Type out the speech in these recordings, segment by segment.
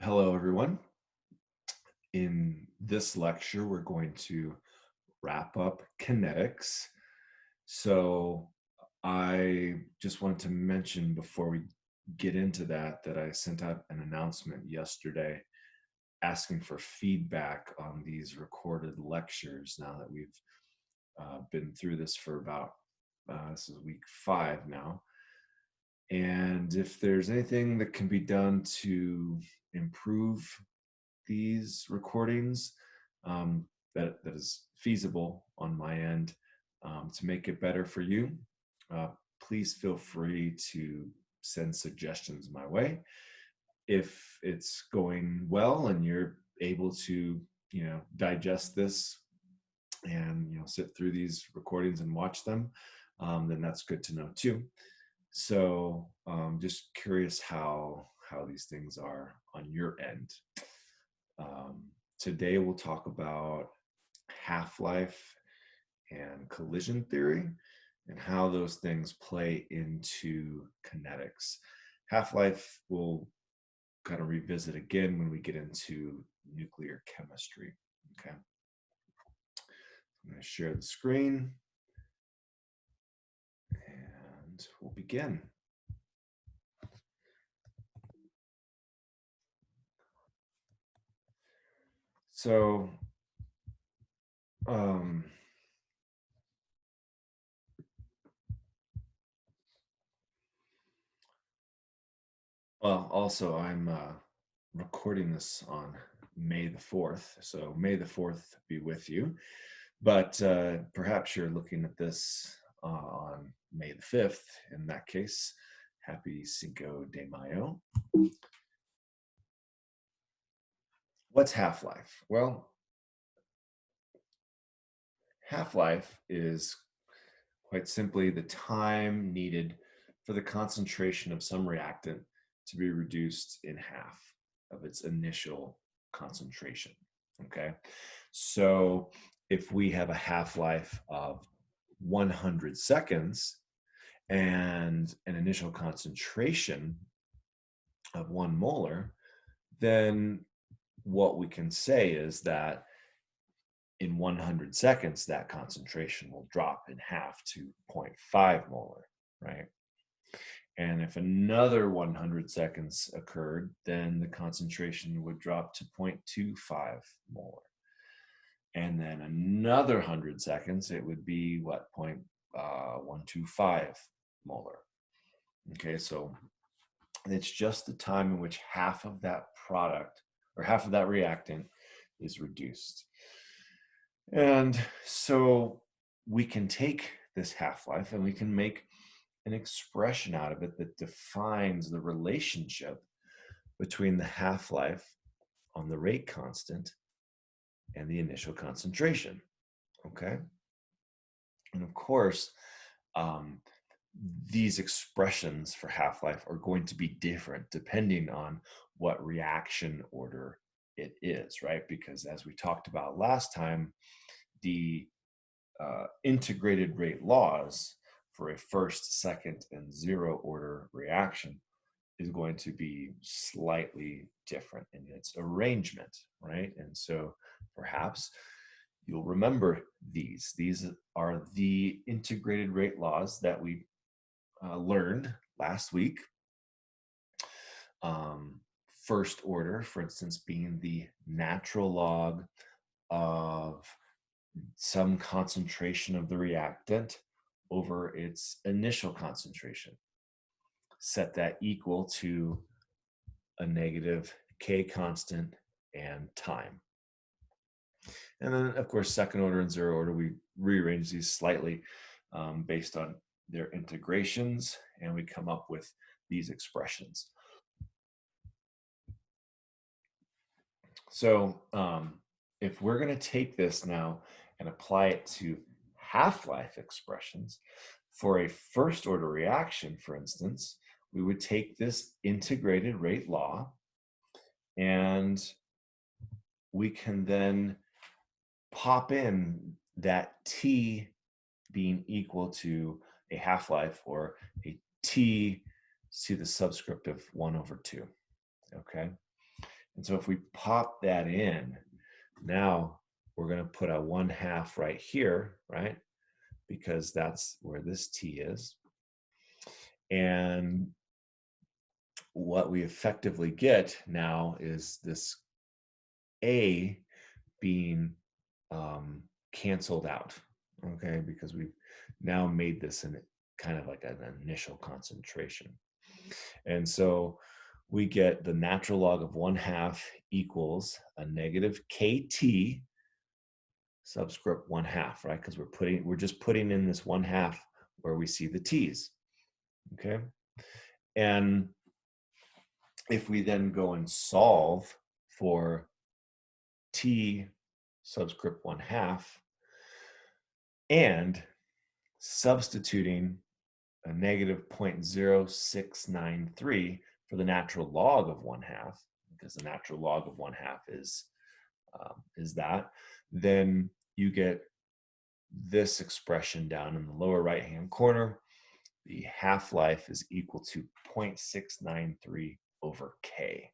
Hello, everyone. In this lecture, we're going to wrap up kinetics. So I just wanted to mention before we get into that I sent out an announcement yesterday asking for feedback on these recorded lectures now that we've been through this for about, this is week 5 now. And if there's anything that can be done to improve these recordings, that is feasible on my end, to make it better for you, uh, please feel free to send suggestions my way. If it's going well and you're able to, digest this and sit through these recordings and watch them, then that's good to know too. So just curious how these things are on your end. Today we'll talk about half-life and collision theory and how those things play into kinetics. Half-life we'll kind of revisit again when we get into nuclear chemistry. Okay. I'm going to share the screen and we'll begin. So, well, also I'm recording this on May the 4th, so May the 4th be with you. But perhaps you're looking at this on May the 5th. In that case, happy Cinco de Mayo. What's half-life? Well, half-life is quite simply the time needed for the concentration of some reactant to be reduced in half of its initial concentration. Okay, so if we have a half-life of 100 seconds and an initial concentration of 1 molar, then what we can say is that in 100 seconds, that concentration will drop in half to 0.5 molar, right? And if another 100 seconds occurred, then the concentration would drop to 0.25 molar. And then another 100 seconds, it would be what, 0.125 molar. Okay, so it's just the time in which half of that product or half of that reactant is reduced. And so we can take this half-life and we can make an expression out of it that defines the relationship between the half-life on the rate constant and the initial concentration. Okay. And of course, these expressions for half-life are going to be different depending on what reaction order it is, right? Because as we talked about last time, the integrated rate laws for a first, second, and 0 order reaction is going to be slightly different in its arrangement, right? And so perhaps you'll remember these. These are the integrated rate laws that we learned last week. First order, for instance, being the natural log of some concentration of the reactant over its initial concentration. Set that equal to a negative K constant and time. And then, of course, second order and 0 order, we rearrange these slightly based on their integrations, and we come up with these expressions. So if we're going to take this now and apply it to half-life expressions, for a first order reaction, for instance, we would take this integrated rate law and we can then pop in that T being equal to a half-life or a T to the subscript of 1/2. Okay. And so if we pop that in, now we're going to put a 1/2 right here, right? Because that's where this t is. And what we effectively get now is this a being canceled out, okay? Because we've now made this in kind of like an initial concentration. And so we get the natural log of 1/2 equals a negative kt subscript 1/2, right? Because we're just putting in this 1/2 where we see the t's, okay? And if we then go and solve for t subscript 1/2 and substituting a negative 0.0693 for the natural log of 1/2, because the natural log of 1/2 is that, then you get this expression down in the lower right-hand corner. The half-life is equal to 0.693 over K.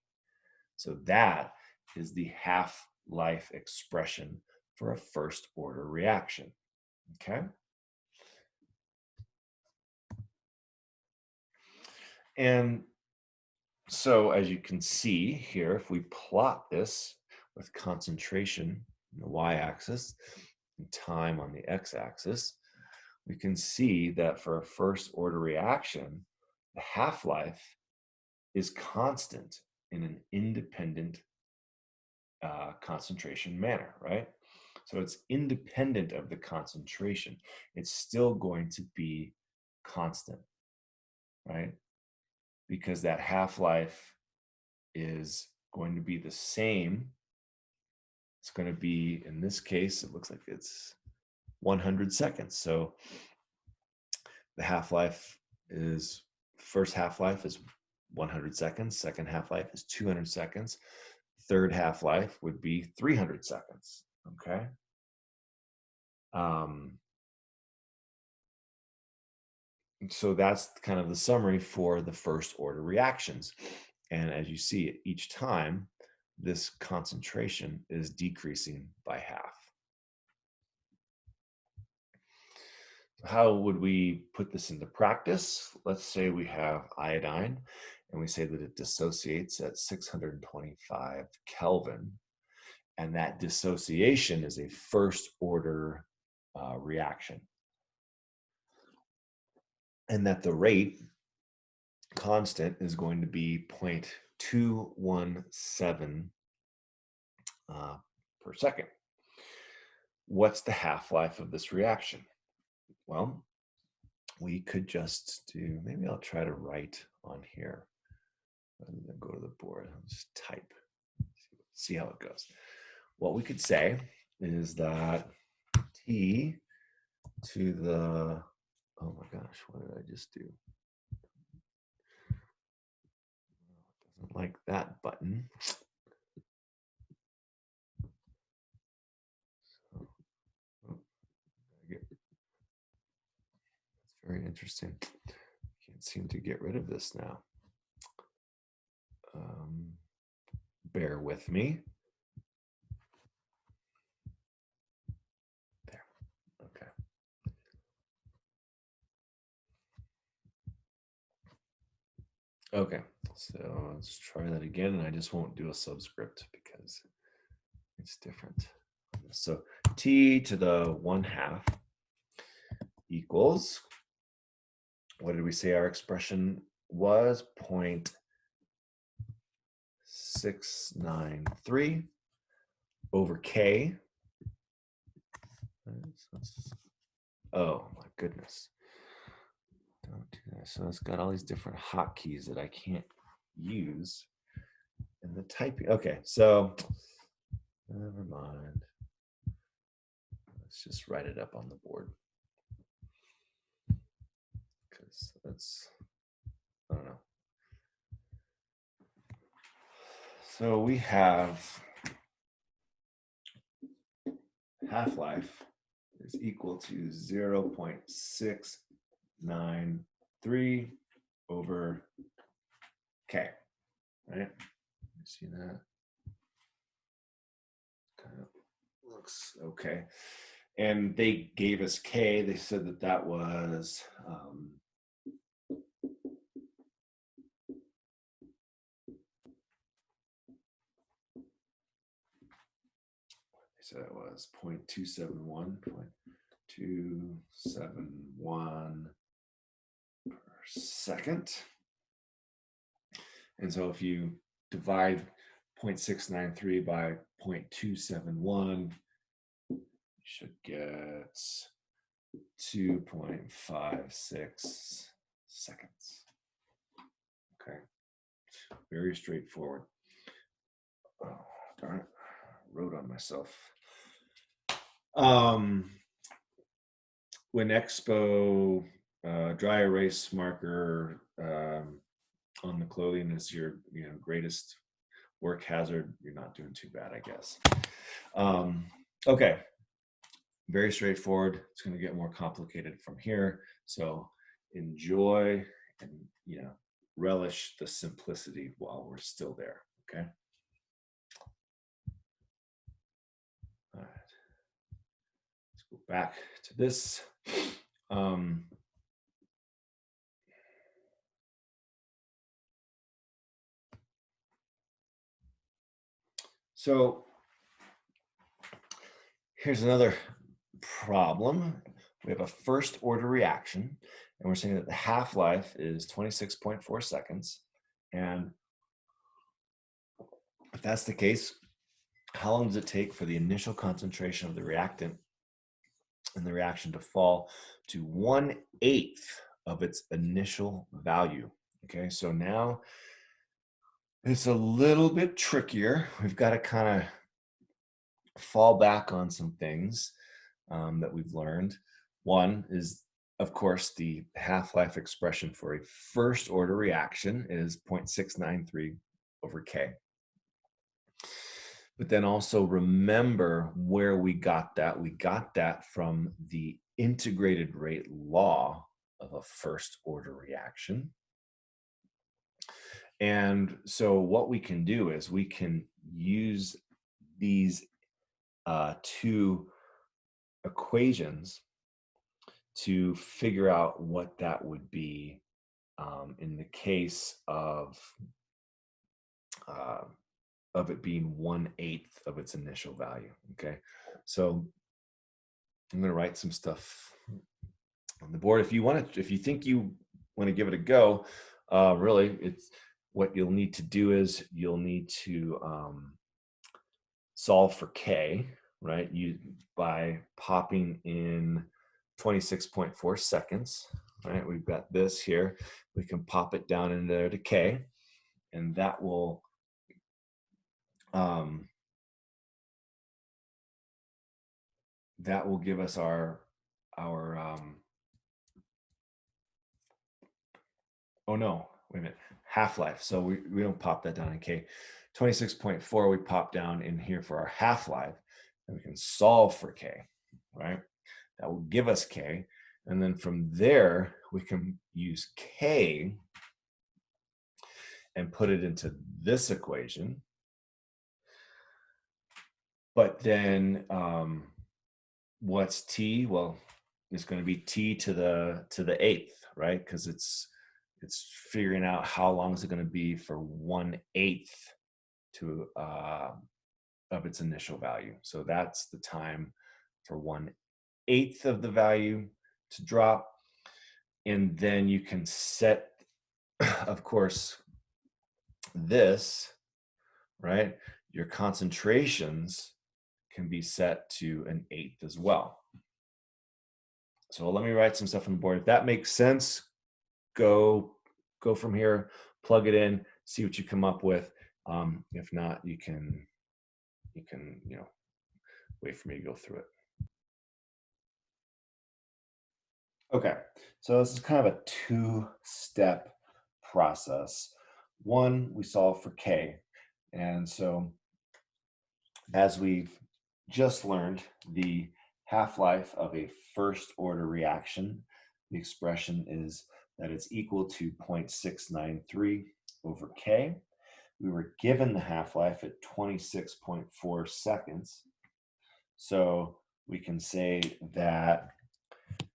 So that is the half-life expression for a first-order reaction, okay? And so as you can see here, if we plot this with concentration on the y-axis and time on the x-axis, we can see that for a first-order reaction, the half-life is constant in an independent concentration manner, right? So it's independent of the concentration. It's still going to be constant, right? Because that half-life is going to be the same. It's going to be, in this case, it looks like it's 100 seconds. So the half-life is, first half-life is 100 seconds, second half-life is 200 seconds, third half-life would be 300 seconds, okay? So that's kind of the summary for the first order reactions. And as you see, each time, this concentration is decreasing by half. How would we put this into practice? Let's say we have iodine and we say that it dissociates at 625 Kelvin. And that dissociation is a first order reaction. And that the rate constant is going to be 0.217 per second. What's the half-life of this reaction? Well, we could just do, maybe I'll try to write on here rather than go to the board. I'll just type, see how it goes. What we could say is that t to the, oh my gosh, what did I just do? Doesn't like that button. That's very interesting. Can't seem to get rid of this now. Bear with me. There. Okay. Okay, so let's try that again, and I just won't do a subscript because it's different. So t to the 1/2 equals, what did we say our expression was? 0.693 over K. Oh my goodness. Don't do that. So it's got all these different hotkeys that I can't use in the typing. Okay, so never mind. Let's just write it up on the board. Because that's, I don't know. So we have half-life is equal to 0.693 over K, right? You see that? kind of looks okay. And they gave us K. They said that that was they said it was 0.271, 0.271 per second. And so if you divide 0.693 by 0.271, you should get 2.56 seconds. Okay, very straightforward. Oh, darn it, I wrote on myself. When Expo dry erase marker on the clothing is your greatest work hazard, you're not doing too bad, I guess. Okay, very straightforward. It's going to get more complicated from here, so enjoy and relish the simplicity while we're still there. Okay. All right. Let's go back to this. So here's another problem. We have a first order reaction, and we're saying that the half-life is 26.4 seconds. And if that's the case, how long does it take for the initial concentration of the reactant in the reaction to fall to 1/8 of its initial value? Okay, so now it's a little bit trickier. We've got to kind of fall back on some things that we've learned. One is, of course, the half-life expression for a first order reaction is 0.693 over K. But then also remember where we got that. We got that from the integrated rate law of a first order reaction. And so what we can do is we can use these two equations to figure out what that would be in the case of it being 1/8 of its initial value. Okay, so I'm going to write some stuff on the board. If you think you want to give it a go, really, it's what you'll need to do is you'll need to solve for K, right? By popping in 26.4 seconds, right? We've got this here. We can pop it down in there to K, and that will give us our oh no, wait a minute, half-life. So we don't pop that down in K. 26.4 we pop down in here for our half-life, and we can solve for K, right? That will give us K, and then from there we can use K and put it into this equation. But then what's T? Well, it's going to be T to the eighth, right? Because it's figuring out how long is it going to be for 1/8 to of its initial value. So that's the time for 1/8 of the value to drop. And then you can set, of course, this, right? Your concentrations can be set to 1/8 as well. So let me write some stuff on the board. If that makes sense, go from here, plug it in, see what you come up with. If not, you can wait for me to go through it. Okay, so this is kind of a two-step process. One, we solve for K, and so as we've just learned, the half-life of a first order reaction, the expression is that it's equal to 0.693 over K. We were given the half-life at 26.4 seconds. So we can say that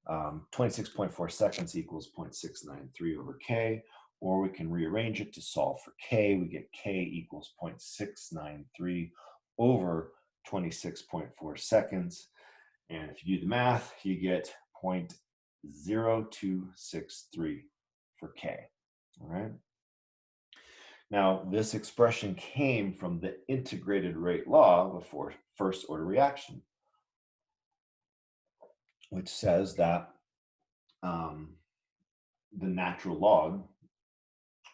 26.4 seconds equals 0.693 over k, or we can rearrange it to solve for k. We get k equals 0.693 over 26.4 seconds. And if you do the math, you get 0.0263 for k. All right. Now, this expression came from the integrated rate law before first order reaction, which says that the natural log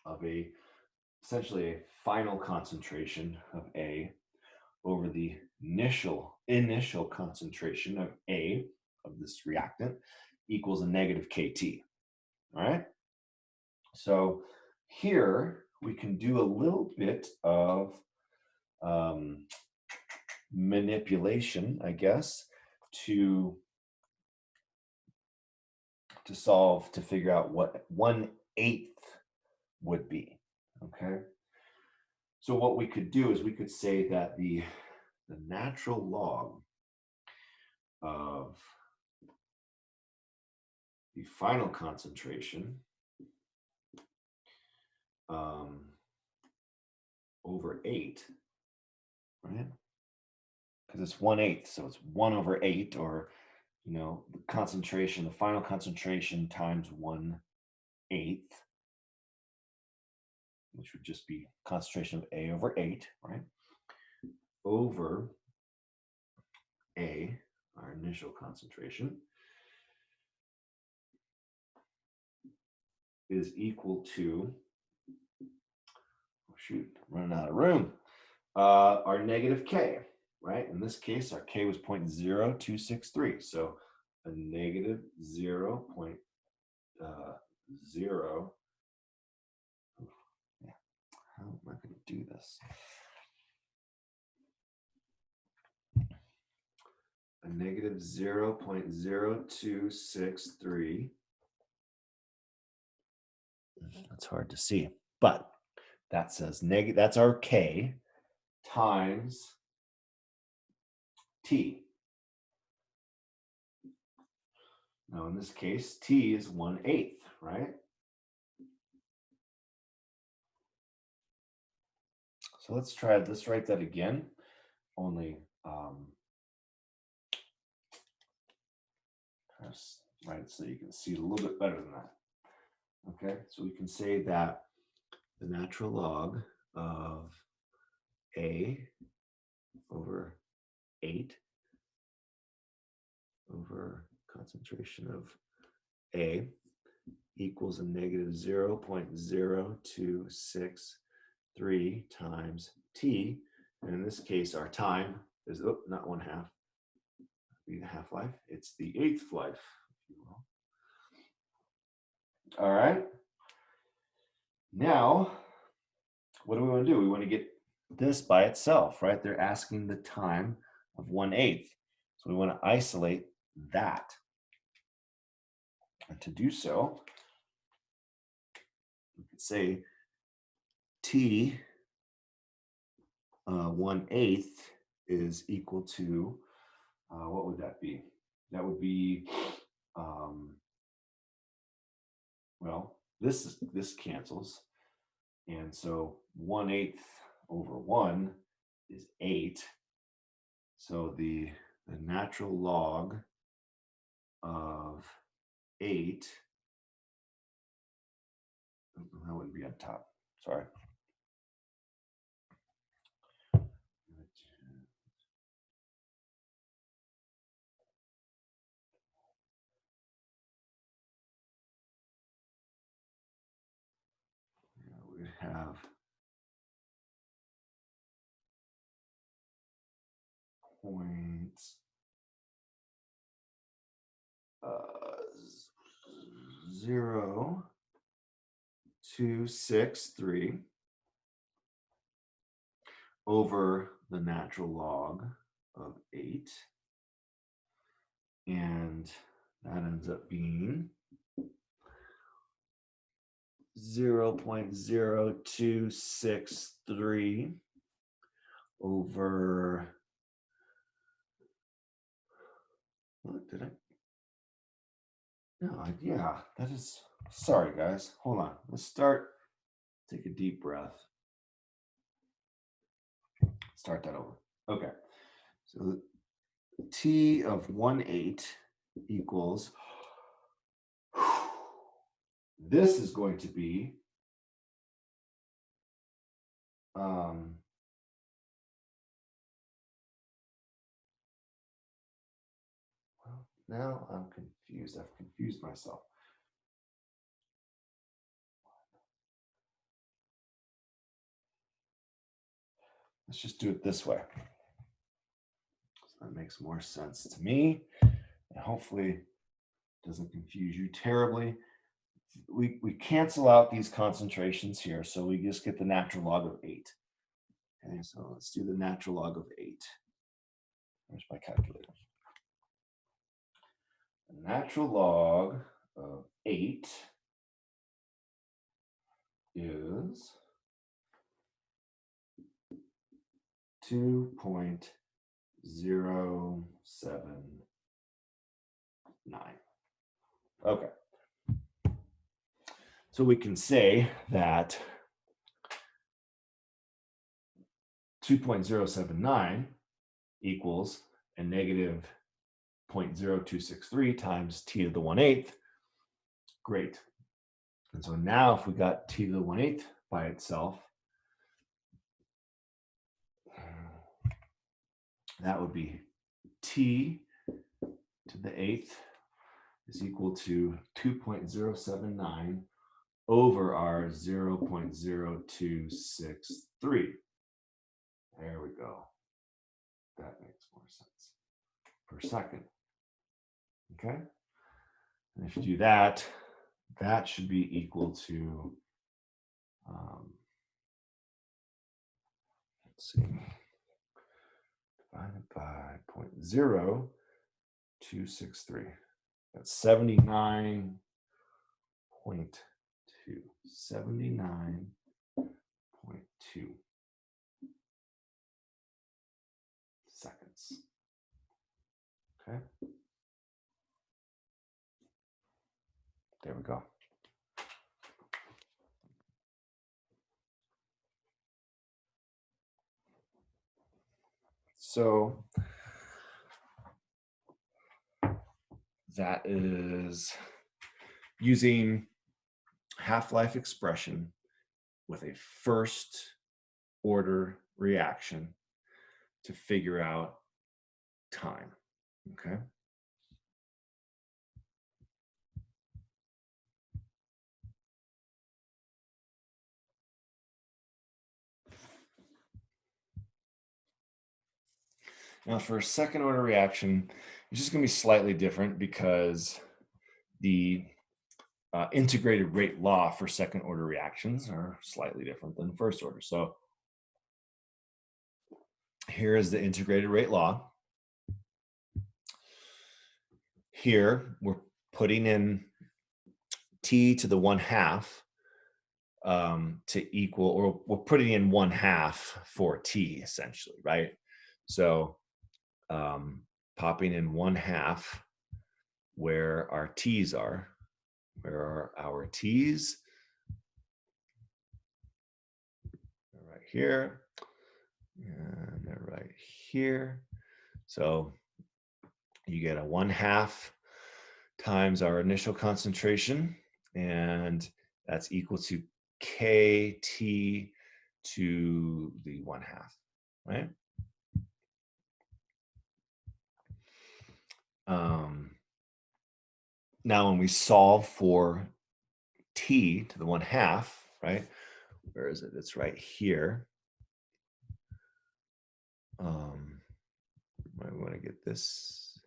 of essentially a final concentration of A over the initial concentration of A of this reactant equals a negative KT. All right. So here we can do a little bit of manipulation, I guess, to solve, to figure out what 1/8 would be. Okay. So what we could do is we could say that the natural log of the final concentration over 8, right? Because it's 1/8, so it's 1 over 8, or the concentration, the final concentration times 1/8, which would just be concentration of A over 8, right? Over A, our initial concentration, is equal to, oh shoot, I'm running out of room, our negative K, right? In this case, our K was 0.0263. So a negative 0.0. How am I going to do this? A negative 0.0263. That's hard to see, but that says negative. That's our K times T. Now, in this case, T is 1/8, right? So let's write that again, only right, so you can see it a little bit better than that. Okay, so we can say that the natural log of A over 8 over concentration of A equals a negative 0.0263 times T. And in this case, our time is, not 1/2, be the half-life. It's the 1/8 life, if you will. All right. Now, what do we want to do? We want to get this by itself, right? They're asking the time of 1/8. So we want to isolate that. And to do so, we could say T 1/8 is equal to, what would that be? That would be, well, this cancels. And so 1/8 over 1 is 8. So the natural log of 8, that wouldn't be on top, sorry. We have points 0.263 over the natural log of 8, and that ends up being 0.0263 over What did I? No, yeah, that is. Sorry, guys. Hold on. Let's start. Take a deep breath. Start that over. Okay. So T of 1/8 equals. This is going to be well, now I'm confused. I've confused myself. Let's just do it this way. So that makes more sense to me. And hopefully doesn't confuse you terribly. We cancel out these concentrations here, so we just get the natural log of 8. Okay, so let's do the natural log of 8. Where's my calculator? The natural log of 8 is 2.079. Okay. So we can say that 2.079 equals a negative 0.0263 times t to the 1/8. Great. And so now if we got t to the 1/8 by itself, that would be t to the 8th is equal to 2.079 over our 0.0263. There we go. That makes more sense per second. Okay. And if you do that, that should be equal to, let's see, divided by 0.0263. That's 79.2. 79.2 seconds. Okay. There we go. So that is using half-life expression with a first order reaction to figure out time. Okay. Now for a second order reaction, it's just going to be slightly different because the integrated rate law for second order reactions are slightly different than first order. So here is the integrated rate law. Here we're putting in t to the 1/2 to equal, or we're putting in 1/2 for t essentially, right? So popping in 1/2 where our t's are. Where are our t's? They're right here, and they're right here. So you get a 1/2 times our initial concentration, and that's equal to kt to the 1/2, right? Now when we solve for t to the 1/2, right? Where is it? It's right here. I want to get this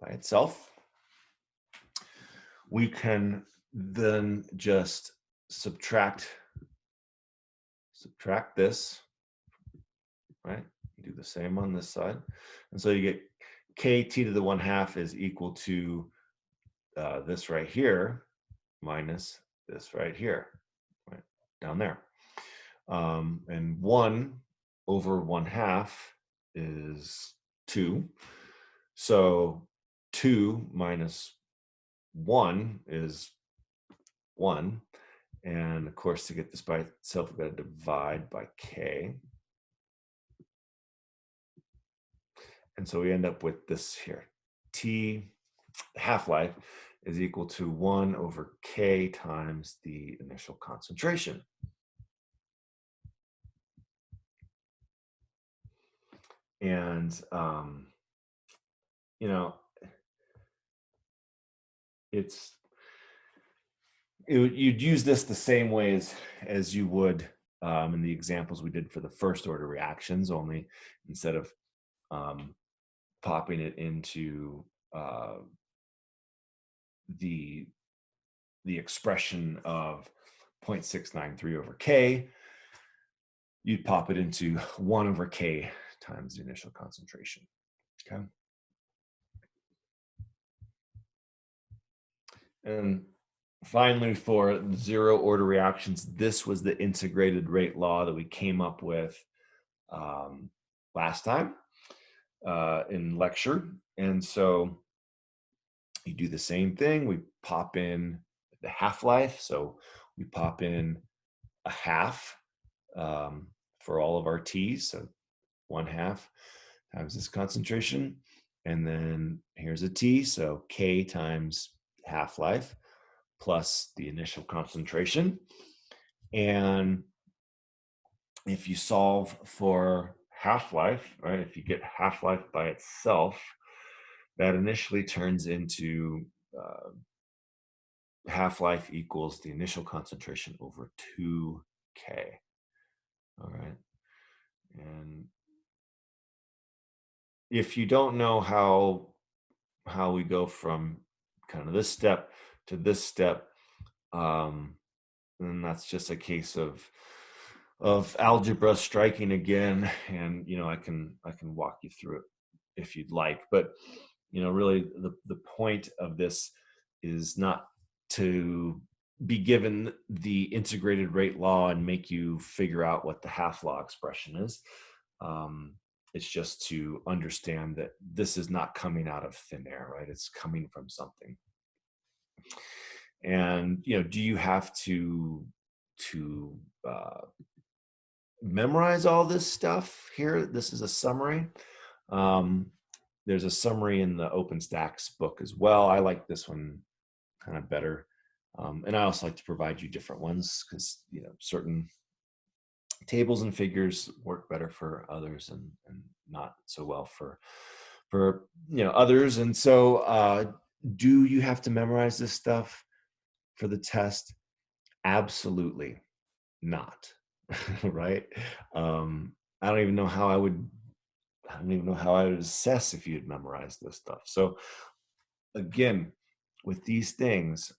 by itself. We can then just subtract this, right? Do the same on this side. And so you get kt to the 1/2 is equal to this right here minus this right here, right down there. And 1 over 1/2 is 2. So 2 minus 1 is 1. And of course, to get this by itself, we've got to divide by k. And so we end up with this here. T half-life is equal to 1 over k times the initial concentration. And, you know, you'd use this the same way as you would in the examples we did for the first order reactions, only instead of popping it into the expression of 0.693 over k, you'd pop it into 1 over k times the initial concentration. Okay. And finally, for zero order reactions, this was the integrated rate law that we came up with last time in lecture. And so you do the same thing. We pop in the half-life. So we pop in a half for all of our T's. So 1/2 times this concentration. And then here's a T. So K times half-life plus the initial concentration. And if you solve for half-life, right, if you get half-life by itself, that initially turns into half-life equals the initial concentration over 2k. All right. And if you don't know how we go from kind of this step to this step, then that's just a case of algebra striking again. And I can walk you through it if you'd like, but really the point of this is not to be given the integrated rate law and make you figure out what the half law expression is. It's just to understand that this is not coming out of thin air, right? It's coming from something. And do you have to memorize all this stuff here? This is a summary. There's a summary in the OpenStax book as well. I like this one kind of better. And I also like to provide you different ones because certain tables and figures work better for others and not so well for others. And so do you have to memorize this stuff for the test? Absolutely not. Right? I don't even know how I would assess if you had memorized this stuff. So again, with these things,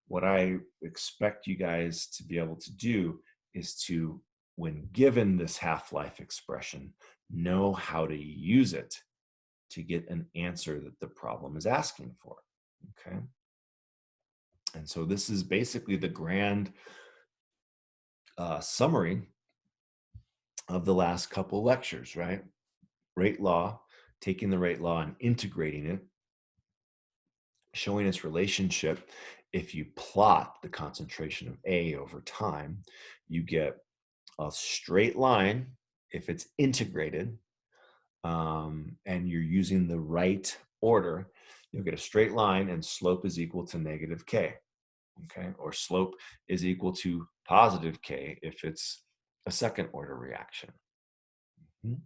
what I expect you guys to be able to do is to, when given this half-life expression, know how to use it to get an answer that the problem is asking for. Okay. And so this is basically the grand summary of the last couple lectures, right? Rate law, taking the rate law and integrating it, showing its relationship. If you plot the concentration of A over time, you get a straight line if it's integrated, and you're using the right order. You'll get a straight line and slope is equal to negative k. Okay, or slope is equal to positive k if it's a second order reaction. Mm-hmm.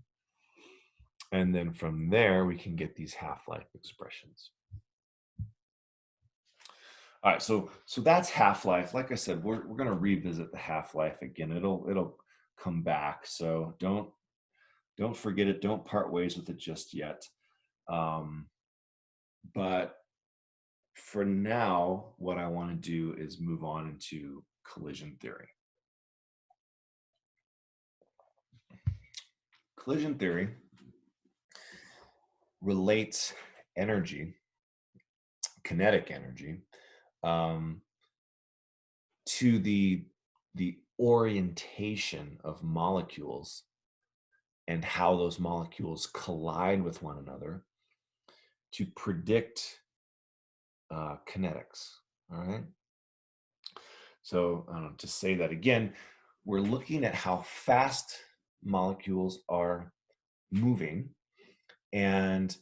And then from there, we can get these half-life expressions. All right, so that's half-life. Like I said, we're going to revisit the half-life again. It'll come back. So don't forget it. Don't part ways with it just yet. But for now, what I want to do is move on into collision theory. Collision theory relates energy, kinetic energy, to the orientation of molecules and how those molecules collide with one another to predict kinetics. All right. So to say that again, we're looking at how fast molecules are moving and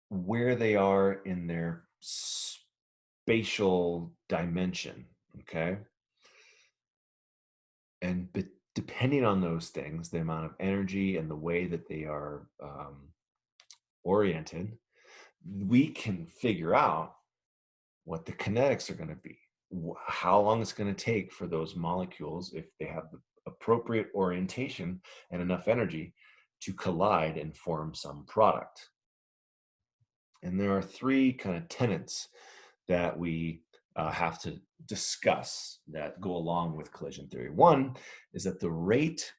where they are in their spatial dimension. Okay. And depending on those things, the amount of energy and the way that they are oriented, we can figure out what the kinetics are going to be, how long it's going to take for those molecules, if they have the appropriate orientation and enough energy, to collide and form some product. And there are three kind of tenets that we have to discuss that go along with collision theory. One is that the rate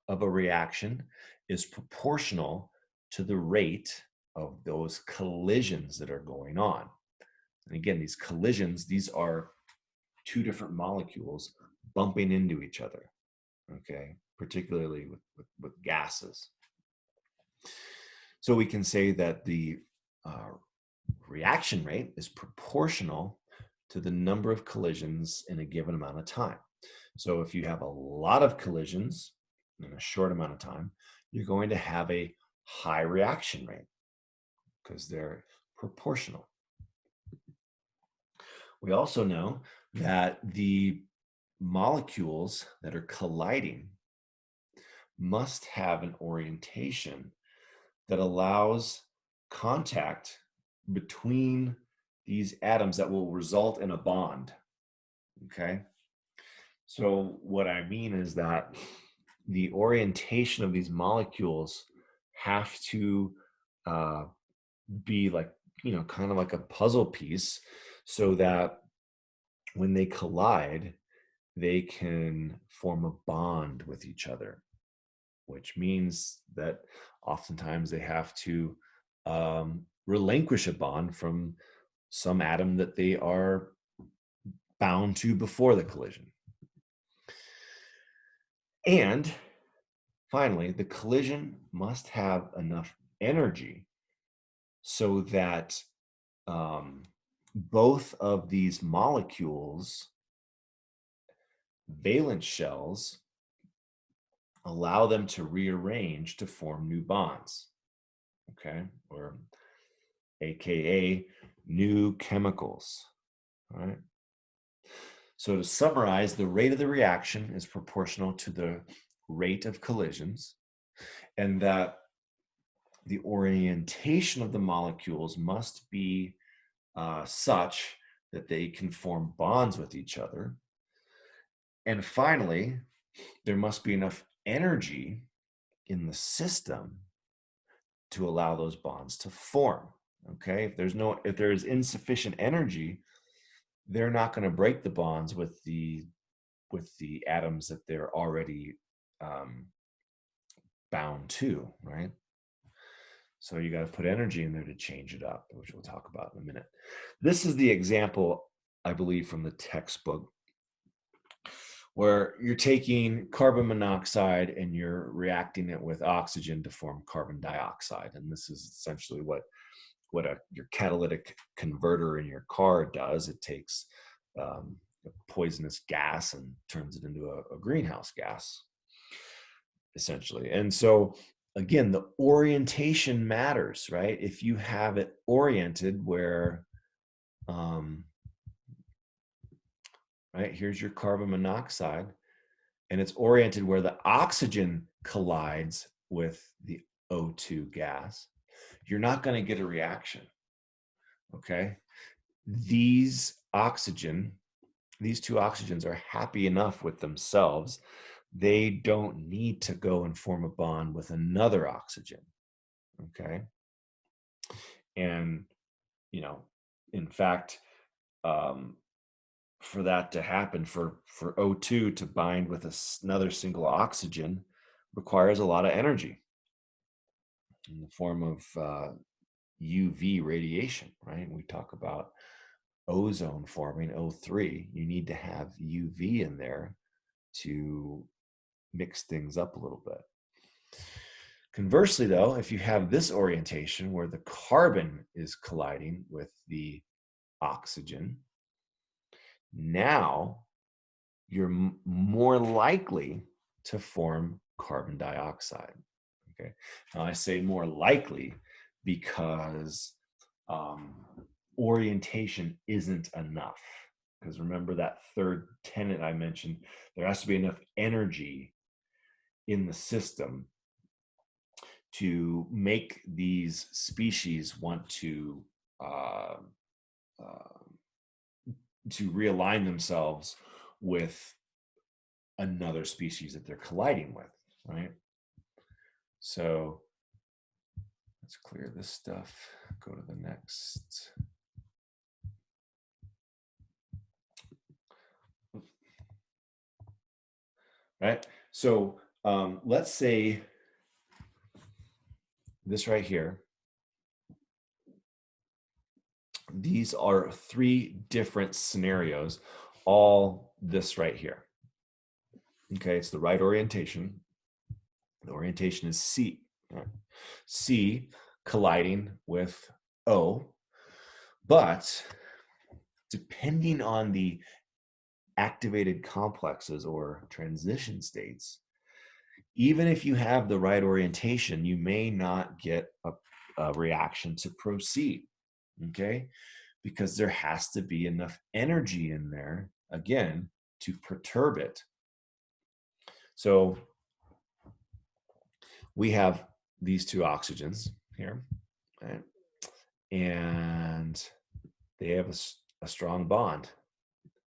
of a reaction is proportional to the rate of those collisions that are going on. And again, these collisions, these are two different molecules bumping into each other, okay, particularly with gases. So we can say that the reaction rate is proportional to the number of collisions in a given amount of time. So if you have a lot of collisions in a short amount of time, you're going to have a high reaction rate because they're proportional. We also know that the molecules that are colliding must have an orientation that allows contact between these atoms that will result in a bond. Okay. So what I mean is that the orientation of these molecules have to be like, kind of like a puzzle piece, so that when they collide, they can form a bond with each other, which means that oftentimes they have to relinquish a bond from some atom that they are bound to before the collision. And finally, the collision must have enough energy so that both of these molecules' valence shells allow them to rearrange to form new bonds, okay, or AKA new chemicals, all right? So to summarize, the rate of the reaction is proportional to the rate of collisions, and that the orientation of the molecules must be such that they can form bonds with each other. And finally, there must be enough energy in the system to allow those bonds to form. Okay, if there is insufficient energy, they're not going to break the bonds with the atoms that they're already bound to, right? So you got to put energy in there to change it up, which we'll talk about in a minute. This is the example, I believe, from the textbook, where you're taking carbon monoxide and you're reacting it with oxygen to form carbon dioxide. And this is essentially what your catalytic converter in your car does. It takes a poisonous gas and turns it into a greenhouse gas, essentially. And so again, the orientation matters, right? If you have it oriented where right, here's your carbon monoxide, and it's oriented where the oxygen collides with the O2 gas, you're not going to get a reaction. Okay. These two oxygens are happy enough with themselves. They don't need to go and form a bond with another oxygen. Okay. And, in fact, for that to happen, for O2 to bind with another single oxygen, requires a lot of energy in the form of UV radiation, right? We talk about ozone forming, O3. You need to have UV in there to mix things up a little bit. Conversely, though, if you have this orientation where the carbon is colliding with the oxygen, now you're more likely to form carbon dioxide. Okay. Now I say more likely because orientation isn't enough. Because remember that third tenet I mentioned, there has to be enough energy in the system to make these species want uh, uh, to realign themselves with another species that they're colliding with, right? So let's clear this stuff, go to the next. Right? So let's say this right here. These are 3 different scenarios, all this right here. Okay, it's the right orientation. The orientation is C. Right? C colliding with O, but depending on the activated complexes or transition states, even if you have the right orientation, you may not get a reaction to proceed, okay? Because there has to be enough energy in there, again, to perturb it. So we have these 2 oxygens here, right? And they have a strong bond.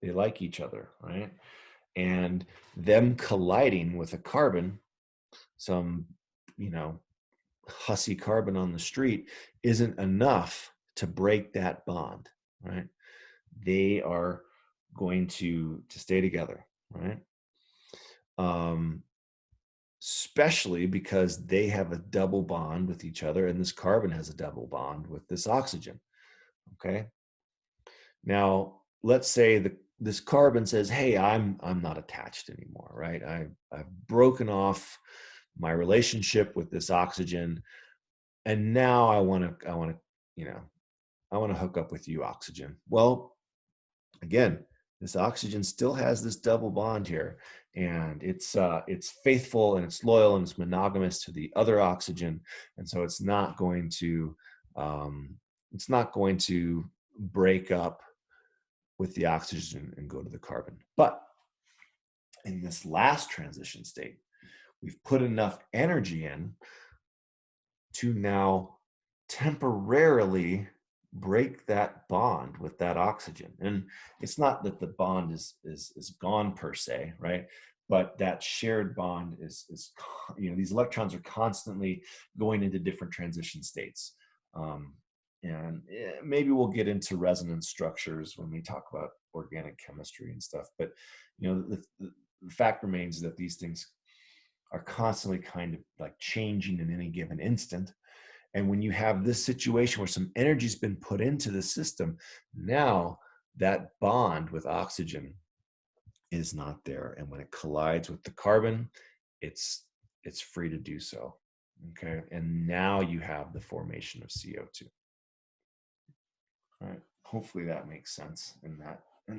They like each other, right? And them colliding with a carbon, some, hussy carbon on the street, isn't enough to break that bond, right? They are going to stay together, right? Especially because they have a double bond with each other, and this carbon has a double bond with this oxygen. Okay. Now, let's say this carbon says, "Hey, I'm not attached anymore, right? I've broken off my relationship with this oxygen, and now I want to, I want to hook up with you, oxygen." Well, again, this oxygen still has this double bond here, and it's faithful and it's loyal and it's monogamous to the other oxygen, and so it's not going to break up with the oxygen and go to the carbon. But in this last transition state, we've put enough energy in to now temporarily break that bond with that oxygen. And it's not that the bond is gone per se, right? But that shared bond is these electrons are constantly going into different transition states. And maybe we'll get into resonance structures when we talk about organic chemistry and stuff. But the fact remains that these things are constantly kind of like changing in any given instant. And when you have this situation where some energy's been put into the system, now that bond with oxygen is not there. And when it collides with the carbon, it's free to do so. Okay. And now you have the formation of CO2. All right. Hopefully that makes sense in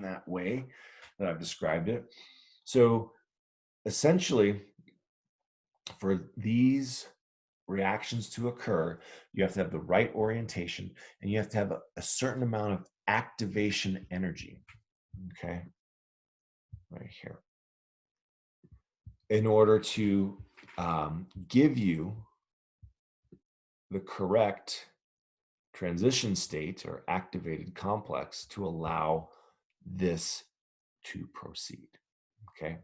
that way that I've described it. So essentially, for these reactions to occur, you have to have the right orientation, and you have to have a certain amount of activation energy, okay, right here, in order to give you the correct transition state or activated complex to allow this to proceed, okay?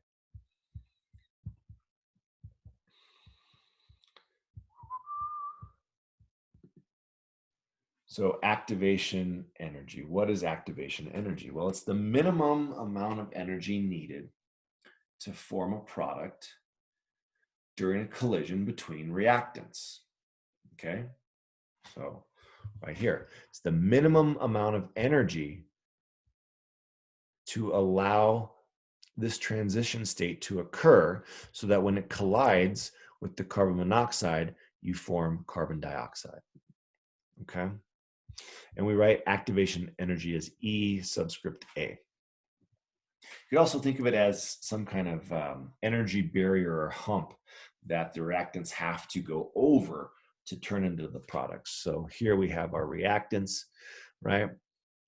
So activation energy. What is activation energy? Well, it's the minimum amount of energy needed to form a product during a collision between reactants. Okay, so right here, it's the minimum amount of energy to allow this transition state to occur so that when it collides with the carbon monoxide, you form carbon dioxide. Okay. And we write activation energy as E subscript A. You could also think of it as some kind of energy barrier or hump that the reactants have to go over to turn into the products. So here we have our reactants, right?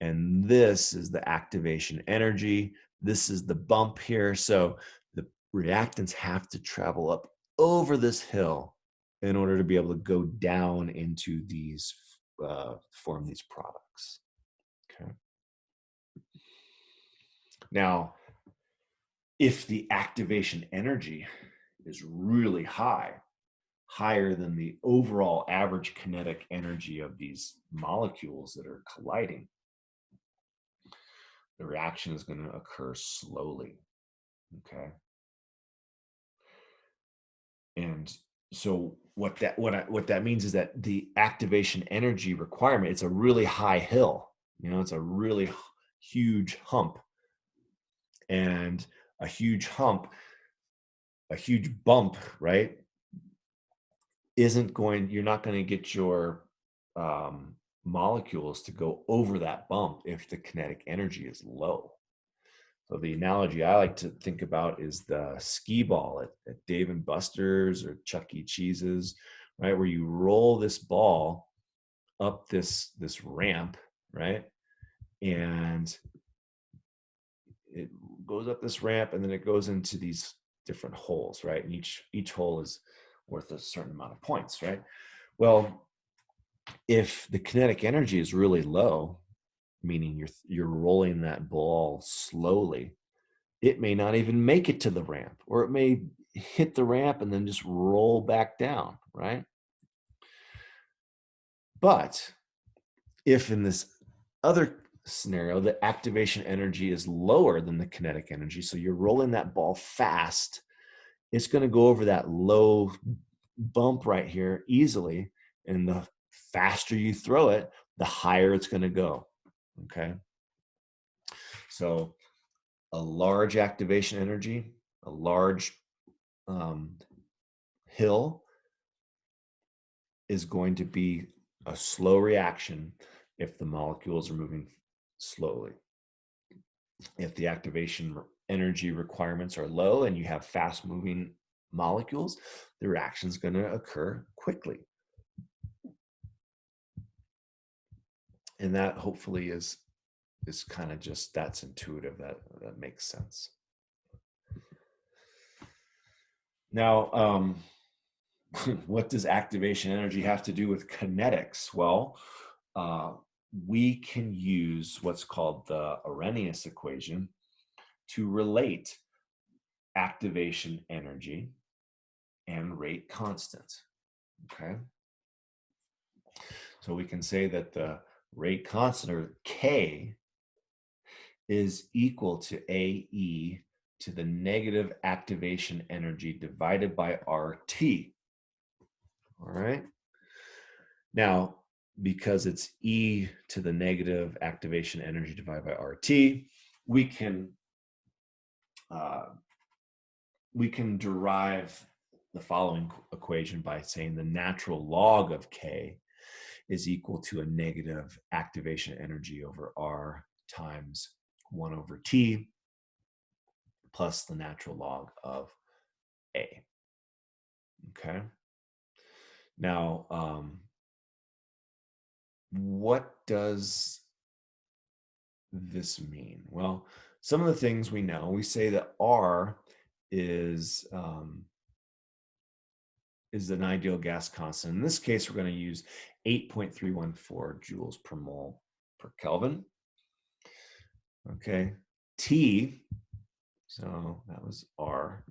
And this is the activation energy. This is the bump here. So the reactants have to travel up over this hill in order to be able to go down into these, form these products. Okay. Now, if the activation energy is really high, higher than the overall average kinetic energy of these molecules that are colliding, the reaction is going to occur slowly. Okay. And so what that means is that the activation energy requirement, it's a really high hill, it's a really huge hump. And a huge hump, a huge bump, right, you're not going to get your molecules to go over that bump if the kinetic energy is low. So the analogy I like to think about is the skee ball at Dave and Buster's or Chuck E. Cheese's, right? Where you roll this ball up this ramp, right? And it goes up this ramp and then it goes into these different holes, right? And each hole is worth a certain amount of points, right? Well, if the kinetic energy is really low, meaning you're rolling that ball slowly, it may not even make it to the ramp, or it may hit the ramp and then just roll back down, right? But if in this other scenario, the activation energy is lower than the kinetic energy, so you're rolling that ball fast, it's going to go over that low bump right here easily. And the faster you throw it, the higher it's going to go. Okay. So a large activation energy, a large hill is going to be a slow reaction if the molecules are moving slowly. If the activation energy requirements are low and you have fast moving molecules, the reaction is going to occur quickly. And that hopefully is kind of just, that's intuitive, that makes sense. Now, what does activation energy have to do with kinetics? Well, we can use what's called the Arrhenius equation to relate activation energy and rate constant. Okay. So we can say that the rate constant, or K, is equal to AE to the negative activation energy divided by RT. All right. Now, because it's E to the negative activation energy divided by RT, we can derive the following equation by saying the natural log of K is equal to a negative activation energy over R times 1 over T plus the natural log of A. Okay. Now, what does this mean? Well, some of the things we know, we say that R is an ideal gas constant. In this case, we're going to use 8.314 joules per mole per Kelvin. Okay. T, so that was R.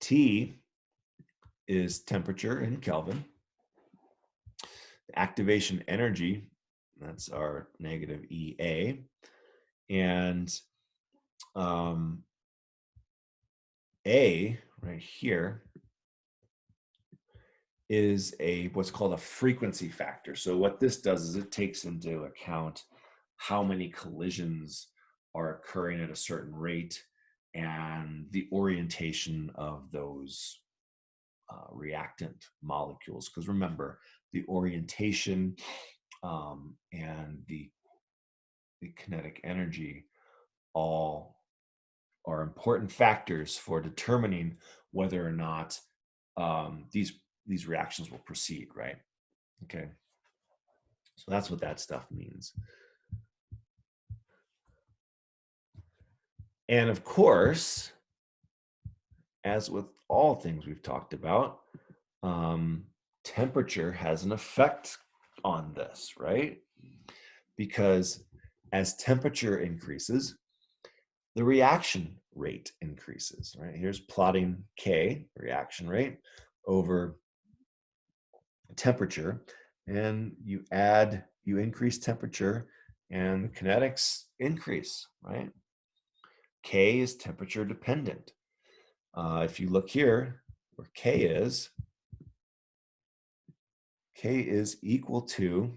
T is temperature in Kelvin. The activation energy, that's our negative EA. And A right here is what's called a frequency factor. So what this does is it takes into account how many collisions are occurring at a certain rate and the orientation of those reactant molecules. Because remember, the orientation and the kinetic energy all are important factors for determining whether or not these reactions will proceed, right? Okay. So that's what that stuff means. And of course, as with all things we've talked about, temperature has an effect on this, right? Because as temperature increases, the reaction rate increases, right? Here's plotting K, reaction rate, over temperature, and you increase temperature, and the kinetics increase, right? K is temperature dependent. If you look here, where K is equal to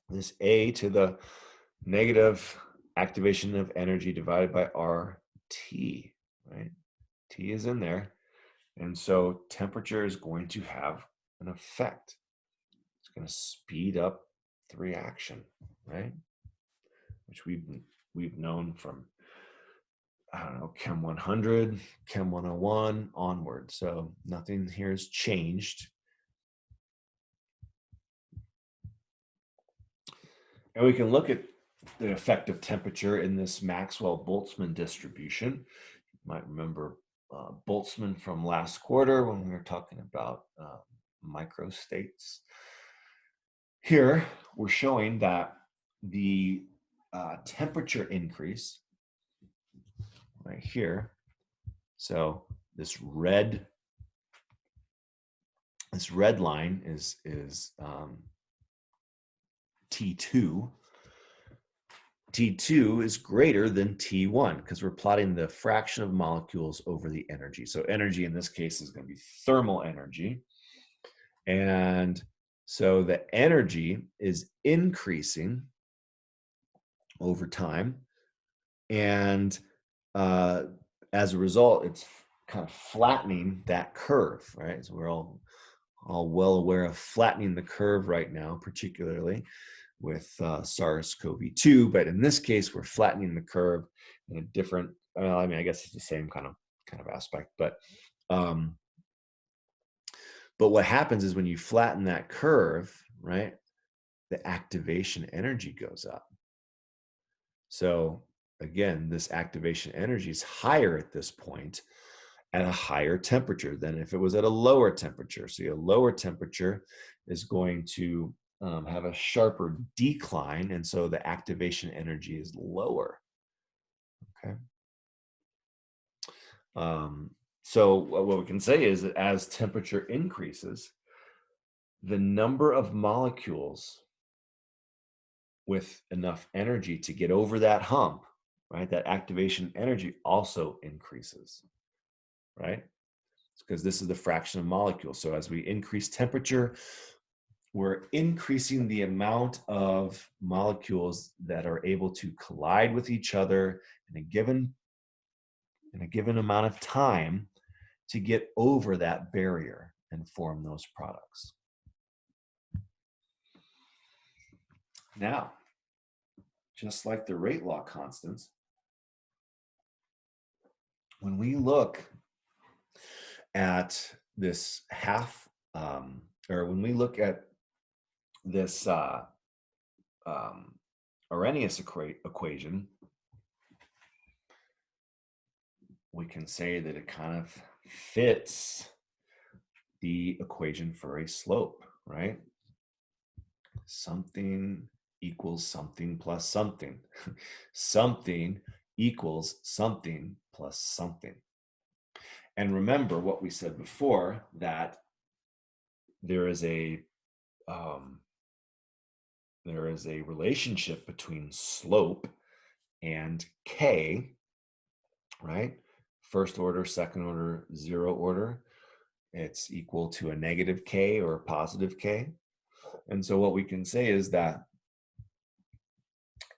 this A to the negative activation of energy divided by RT, right? T is in there. And so temperature is going to have an effect. It's going to speed up the reaction, right? Which we've known from, I don't know, Chem 100, Chem 101 onward. So nothing here has changed. And we can look at the effect of temperature in this Maxwell-Boltzmann distribution. You might remember Boltzmann from last quarter when we were talking about microstates. Here, we're showing that the temperature increase right here. So this red line is T2. T2 is greater than T1 because we're plotting the fraction of molecules over the energy. So energy in this case is going to be thermal energy. And so the energy is increasing over time. And as a result, it's kind of flattening that curve, right? So we're all well aware of flattening the curve right now, particularly with SARS-CoV-2, but in this case, we're flattening the curve in a different, well, I mean, I guess it's the same kind of aspect, but what happens is when you flatten that curve, right, the activation energy goes up. So again, this activation energy is higher at this point at a higher temperature than if it was at a lower temperature. So a lower temperature is going to have a sharper decline, and so the activation energy is lower. Okay. So what we can say is that as temperature increases, the number of molecules with enough energy to get over that hump, right, that activation energy also increases, right? Because this is the fraction of molecules. So as we increase temperature, we're increasing the amount of molecules that are able to collide with each other in a given amount of time to get over that barrier and form those products. Now, just like the rate law constants, when we look at this or when we look at this Arrhenius equation, we can say that it kind of fits the equation for a slope, right? Something equals something plus something. Something equals something plus something. And remember what we said before, that there is a relationship between slope and K, right? First order, second order, zero order. It's equal to a negative K or a positive K. And so what we can say is that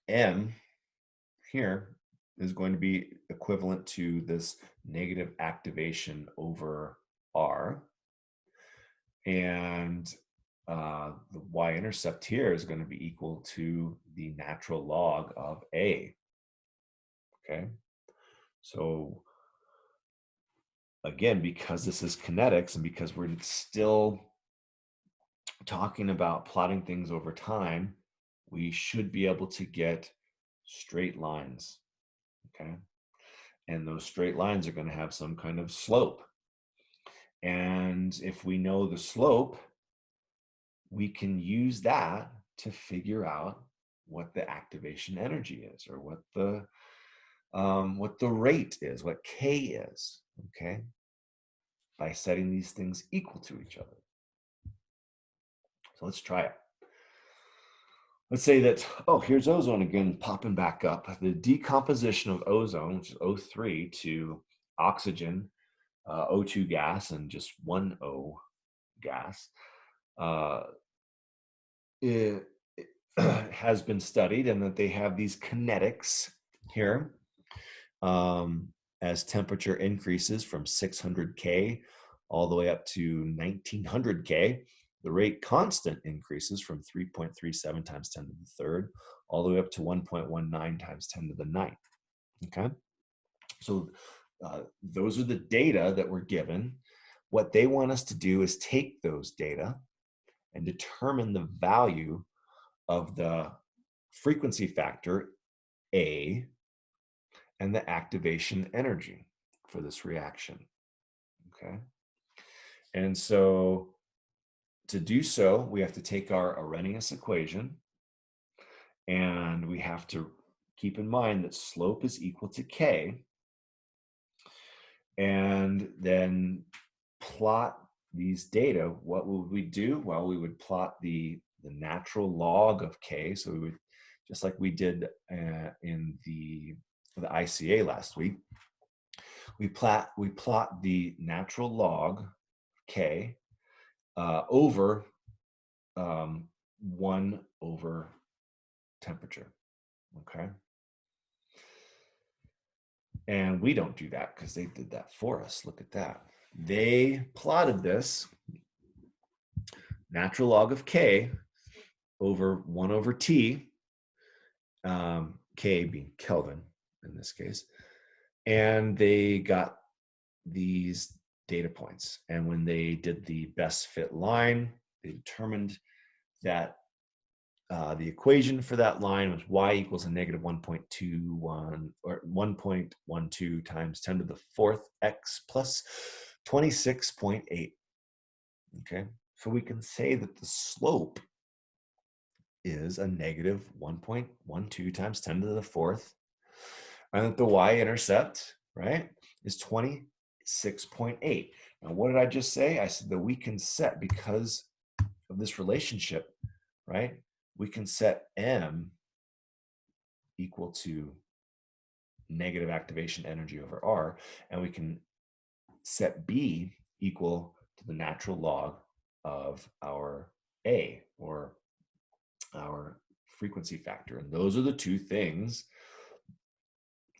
M here is going to be equivalent to this negative activation over R. And the y-intercept here is going to be equal to the natural log of A. Okay, so again, because this is kinetics and because we're still talking about plotting things over time, we should be able to get straight lines. Okay, and those straight lines are going to have some kind of slope. And if we know the slope, we can use that to figure out what the activation energy is, or what the rate is, what K is, okay, by setting these things equal to each other. So let's try it. Let's say that, oh, here's ozone again popping back up. The decomposition of ozone, which is O3, to oxygen, O2 gas, and just one O gas, it has been studied, and that they have these kinetics here. As temperature increases from 600 K all the way up to 1900 K, the rate constant increases from 3.37 times 10 to the third all the way up to 1.19 times 10 to the ninth. Okay, so those are the data that we're given. What they want us to do is take those data and determine the value of the frequency factor A and the activation energy for this reaction. Okay, and so to do so, we have to take our Arrhenius equation, and we have to keep in mind that slope is equal to K, and then plot these data. What would we do? Well, we would plot the natural log of K. So we would, just like we did in the ICA last week, we plot the natural log K over 1 over temperature. Okay, and we don't do that because they did that for us. Look at that. They plotted this natural log of K over 1 over T, K being Kelvin in this case, and they got these data points. And when they did the best fit line, they determined that the equation for that line was y equals a negative 1.21 or 1.12 times 10 to the fourth x plus 26.8. Okay, so we can say that the slope is a negative 1.12 times 10 to the fourth, and that the y-intercept, right, is 26.8. Now, what did I just say? I said that we can set, because of this relationship, right, we can set m equal to negative activation energy over R, and we can set B equal to the natural log of our A, or our frequency factor. And those are the two things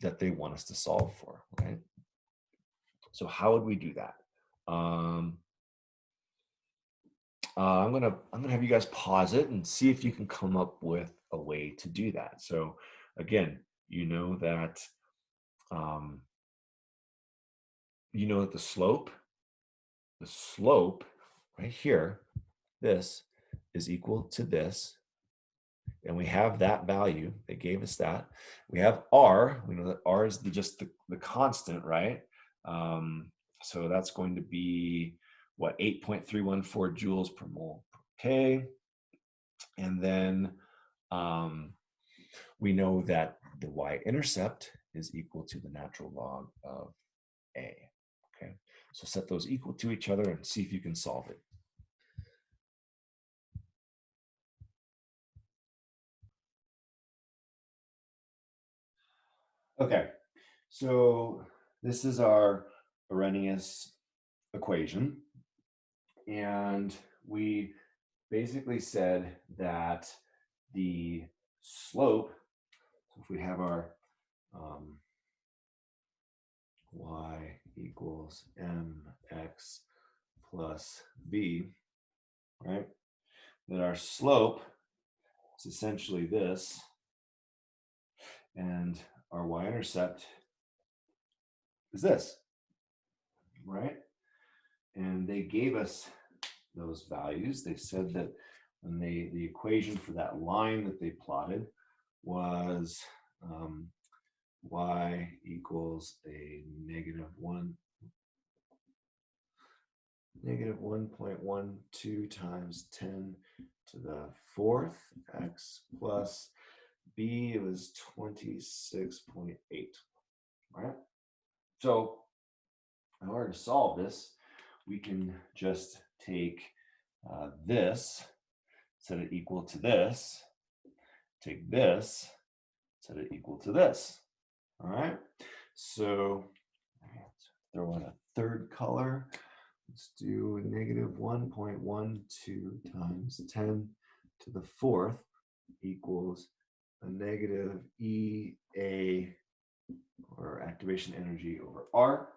that they want us to solve for, right? So how would we do that? I'm gonna have you guys pause it and see if you can come up with a way to do that. So again, you know that the slope right here, this is equal to this, and we have that value. They gave us that. We have R. We know that R is just the constant, right? So that's going to be what, 8.314 joules per mole per K. And then we know that the y-intercept is equal to the natural log of A. Okay, so set those equal to each other and see if you can solve it. Okay, so this is our Arrhenius equation, and we basically said that the slope, so if we have our y equals mx plus b, right? That our slope is essentially this, and our y-intercept is this, right? And they gave us those values. They said that when the equation for that line that they plotted was y equals a negative 1.12 times 10 to the fourth x plus b, it was 26.8, right? So in order to solve this, we can just take this, set it equal to this, take this, set it equal to this, all right? So let's throw in a third color. Let's do negative 1.12 times 10 to the fourth equals a negative EA, or activation energy, over R.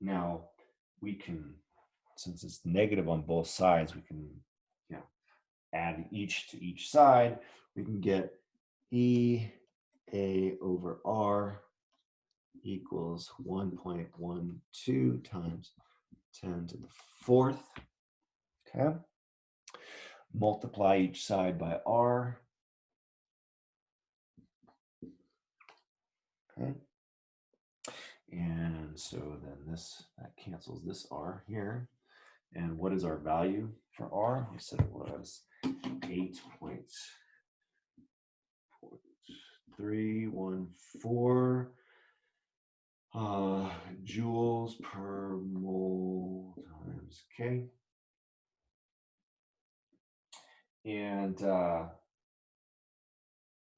Now we can, since it's negative on both sides, we can add each to each side. We can get EA over R equals 1.12 times 10 to the fourth. Okay. Multiply each side by R. Okay. And so then that cancels this R here. And what is our value for R? We said it was 8.314 joules per mole times K. And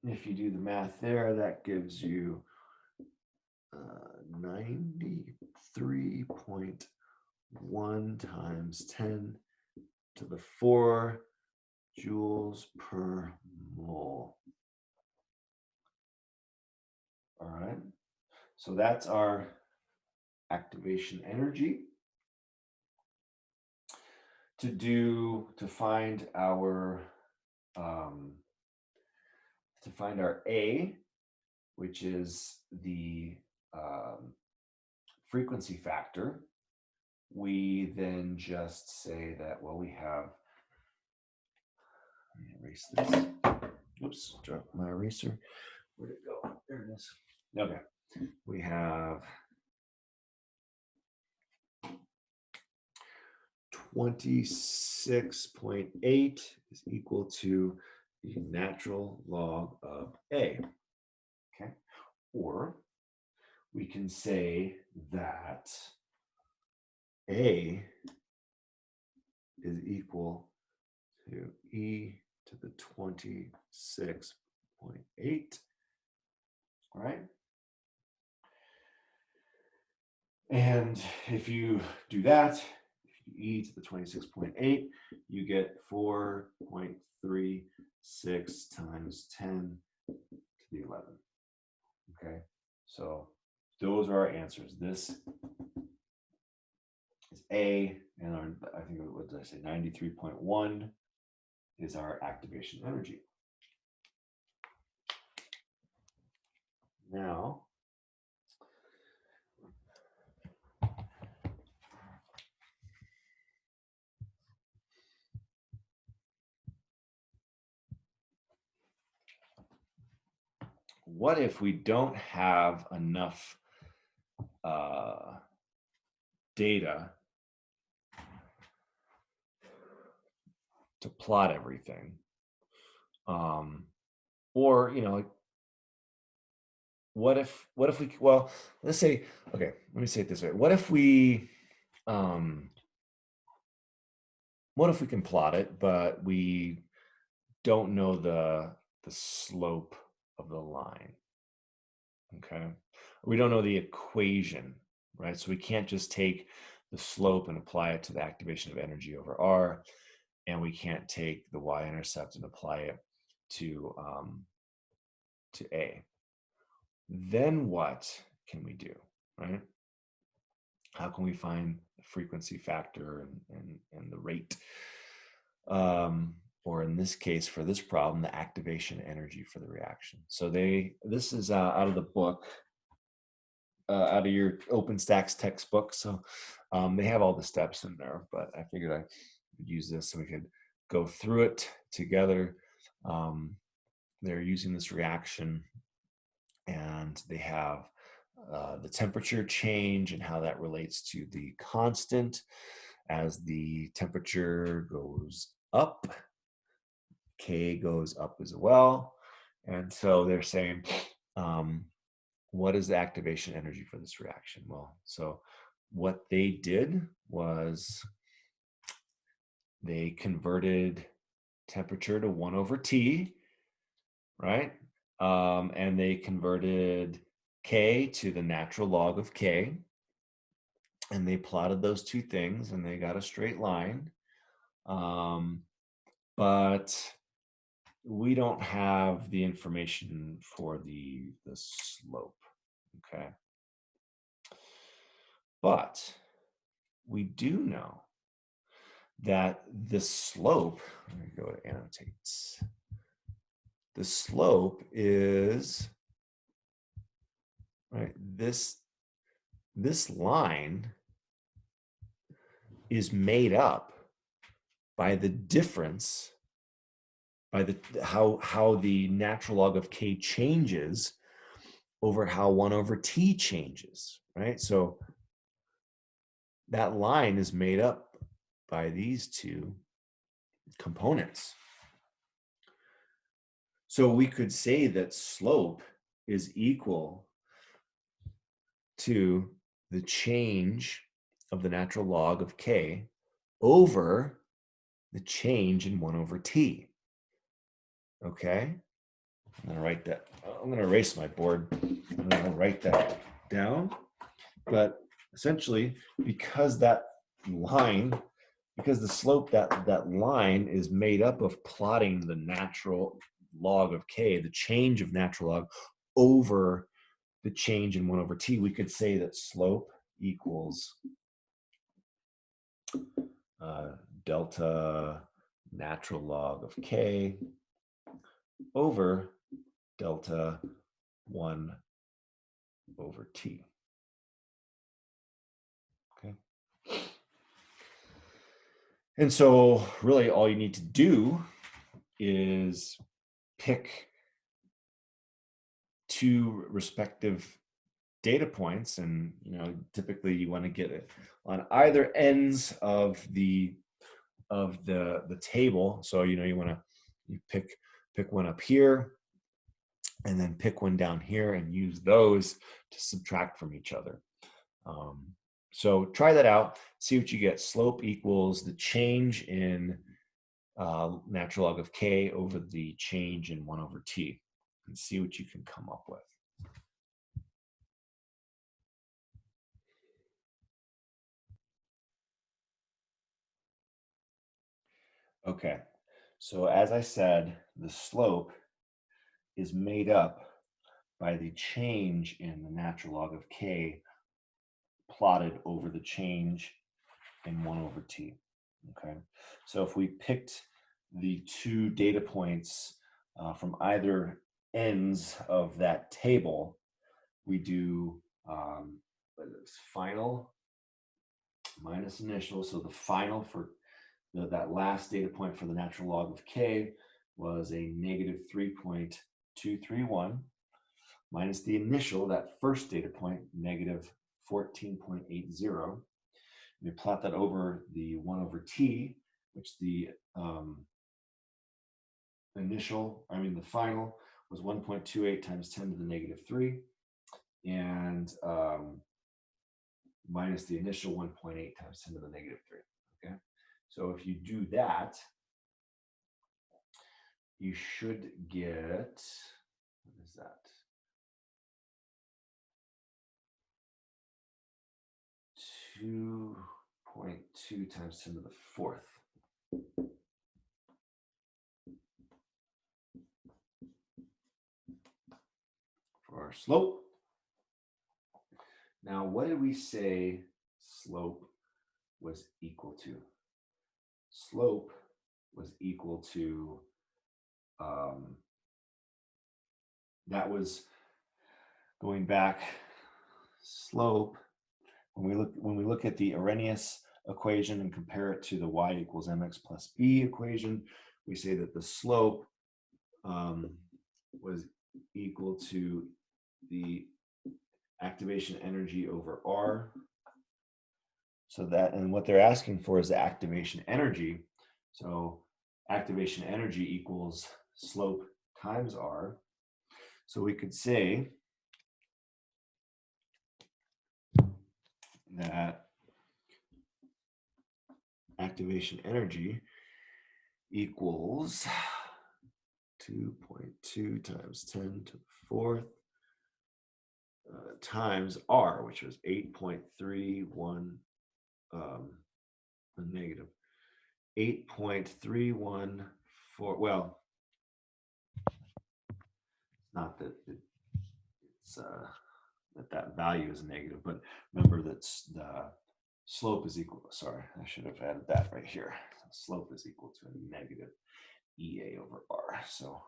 if you do the math there, that gives you 93.1 times 10 to the 4 joules per mole. All right, so that's our activation energy. To find our A, which is the frequency factor, we then just say that, well, we have, let me erase this. Oops, dropped my eraser. Where'd it go? There it is. Okay, we have 26.8 is equal to the natural log of A. Okay, or we can say that A is equal to e to the 26.8, all right? And if you do that, e to the 26.8, you get 4.36 times 10 to the 11. Okay, so those are our answers. This is A, and our, I think, what did I say, 93.1 is our activation energy. Now, what if we don't have enough data to plot everything? Or, you know, what if we, well, let's say, okay, let me say it this way. What if we can plot it, but we don't know the slope of the line? Okay, we don't know the equation, right? So we can't just take the slope and apply it to the activation of energy over R, and we can't take the y-intercept and apply it to A. Then what can we do, right? How can we find the frequency factor and the rate? Or in this case, for this problem, the activation energy for the reaction. So this is out of the book, out of your OpenStax textbook. So they have all the steps in there, but I figured I would use this so we could go through it together. They're using this reaction, and they have the temperature change and how that relates to the constant. As the temperature goes up, K goes up as well. And so they're saying, what is the activation energy for this reaction? Well, so what they did was they converted temperature to 1 over T, right? And they converted K to the natural log of K. And they plotted those two things, and they got a straight line. But we don't have the information for the slope, okay? But we do know that the slope, let me go to annotates. The slope is, right, this line is made up by the difference, by the how the natural log of K changes over how 1 over T changes, right? So that line is made up by these two components. So we could say that slope is equal to the change of the natural log of K over the change in 1 over T. Okay? I'm going to write that. I'm going to erase my board. I'm going to write that down. But essentially, because that line, because the slope, that line is made up of plotting the natural log of K, the change of natural log over the change in 1 over T, we could say that slope equals delta natural log of K over delta 1 over T. Okay. And so really all you need to do is pick two respective data points, and typically you want to get it on either ends of the table. So you want to pick one up here and then pick one down here and use those to subtract from each other. So try that out, see what you get. Slope equals the change in natural log of K over the change in 1 over T, and see what you can come up with. Okay, so as I said, the slope is made up by the change in the natural log of K plotted over the change in 1 over T. Okay, so if we picked the two data points from either ends of that table, we do final minus initial. So the final for that last data point for the natural log of K was a negative 3.231 minus the initial, that first data point, negative 14.80. We plot that over the 1 over T, which the the final was 1.28 times 10 to the negative 3, and minus the initial 1.8 times 10 to the negative 3. Okay, so if you do that, you should get, what is that? 2.2 times 10 to the 4th. For our slope. Now, what did we say slope was equal to. Slope was equal to, that was going back, slope, when we look at the Arrhenius equation and compare it to the y equals mx plus b equation, we say that the slope was equal to the activation energy over R. So that, and what they're asking for is the activation energy. So activation energy equals slope times R. So we could say that activation energy equals 2.2 times 10 to the fourth times R, which was 8.31, negative 8.314. Well, not that it's that value is negative, but remember that the slope is equal. Sorry, I should have added that right here. Slope is equal to a negative EA over R. So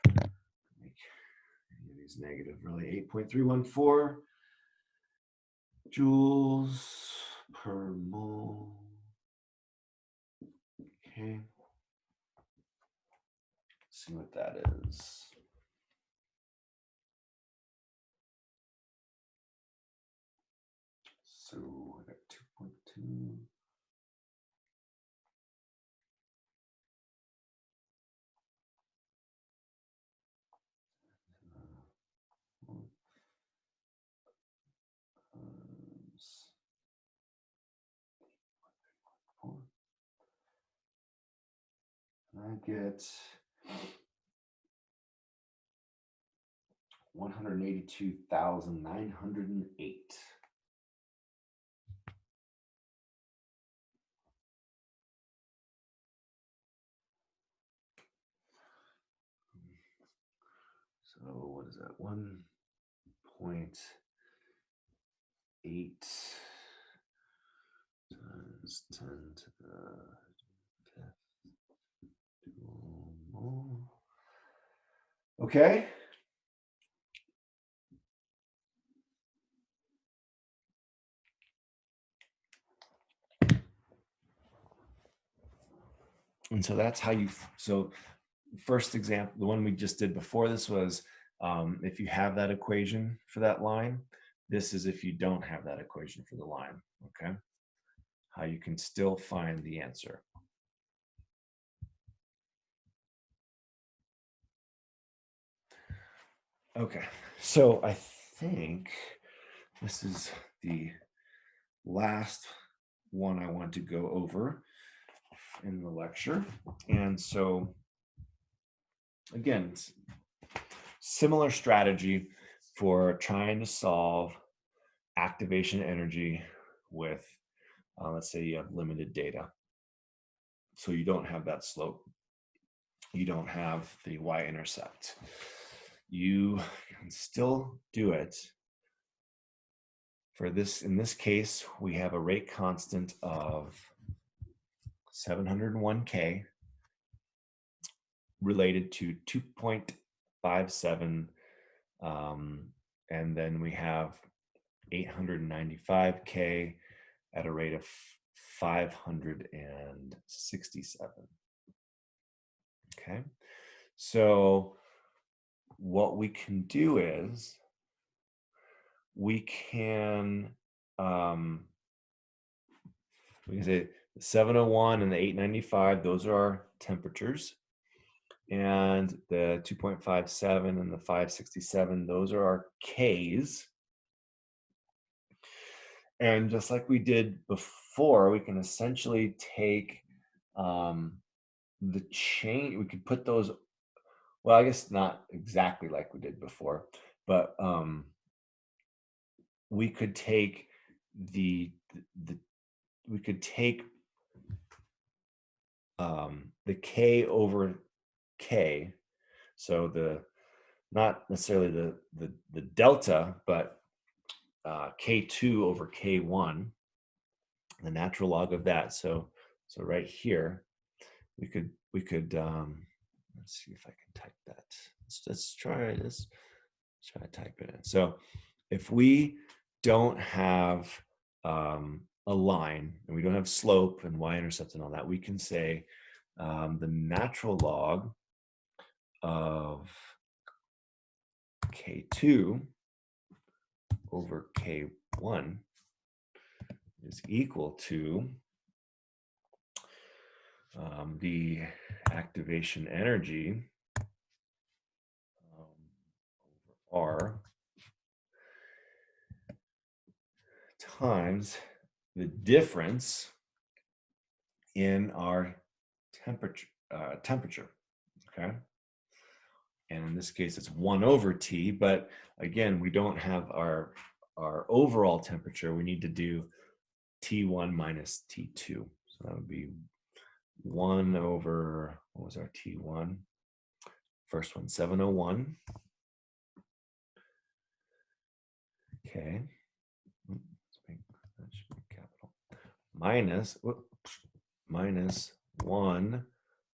make any of these negative, really 8.314 joules per mole. Okay. Let's see what that is. So I got 2.2. I get 182,908. So what is that? 1.8 times 10 to the 10th mole. Okay. And so that's how you, so first example, the one we just did before this was if you have that equation for that line. This is if you don't have that equation for the line, okay? How you can still find the answer. Okay, so I think this is the last one I want to go over in the lecture. And so, again, similar strategy for trying to solve activation energy with, let's say you have limited data. So you don't have that slope. You don't have the y-intercept. You can still do it. For this, in this case, we have a rate constant of 701K related to 2.57, and then we have 895K at a rate of 567. Okay, so what we can do is we can say the 701 and the 895, those are our temperatures, and the 2.57 and the 567, those are our Ks. And just like we did before, we can essentially take the change, we could put those, well, I guess not exactly like we did before, but we could take the K over K, so the not necessarily the delta, but K2 over K1, the natural log of that. So right here, we could let's see if I can type that. Let's try this. Let's try to type it in. So if we don't have a line and we don't have slope and y-intercept and all that, we can say the natural log of K2 over K1 is equal to the activation energy over R times the difference in our temperature, okay? And in this case, it's 1 over T, but again, we don't have our overall temperature. We need to do T1 minus T2. So that would be 1 over, what was our T1? First one, 701. Okay. That should be capital. Minus 1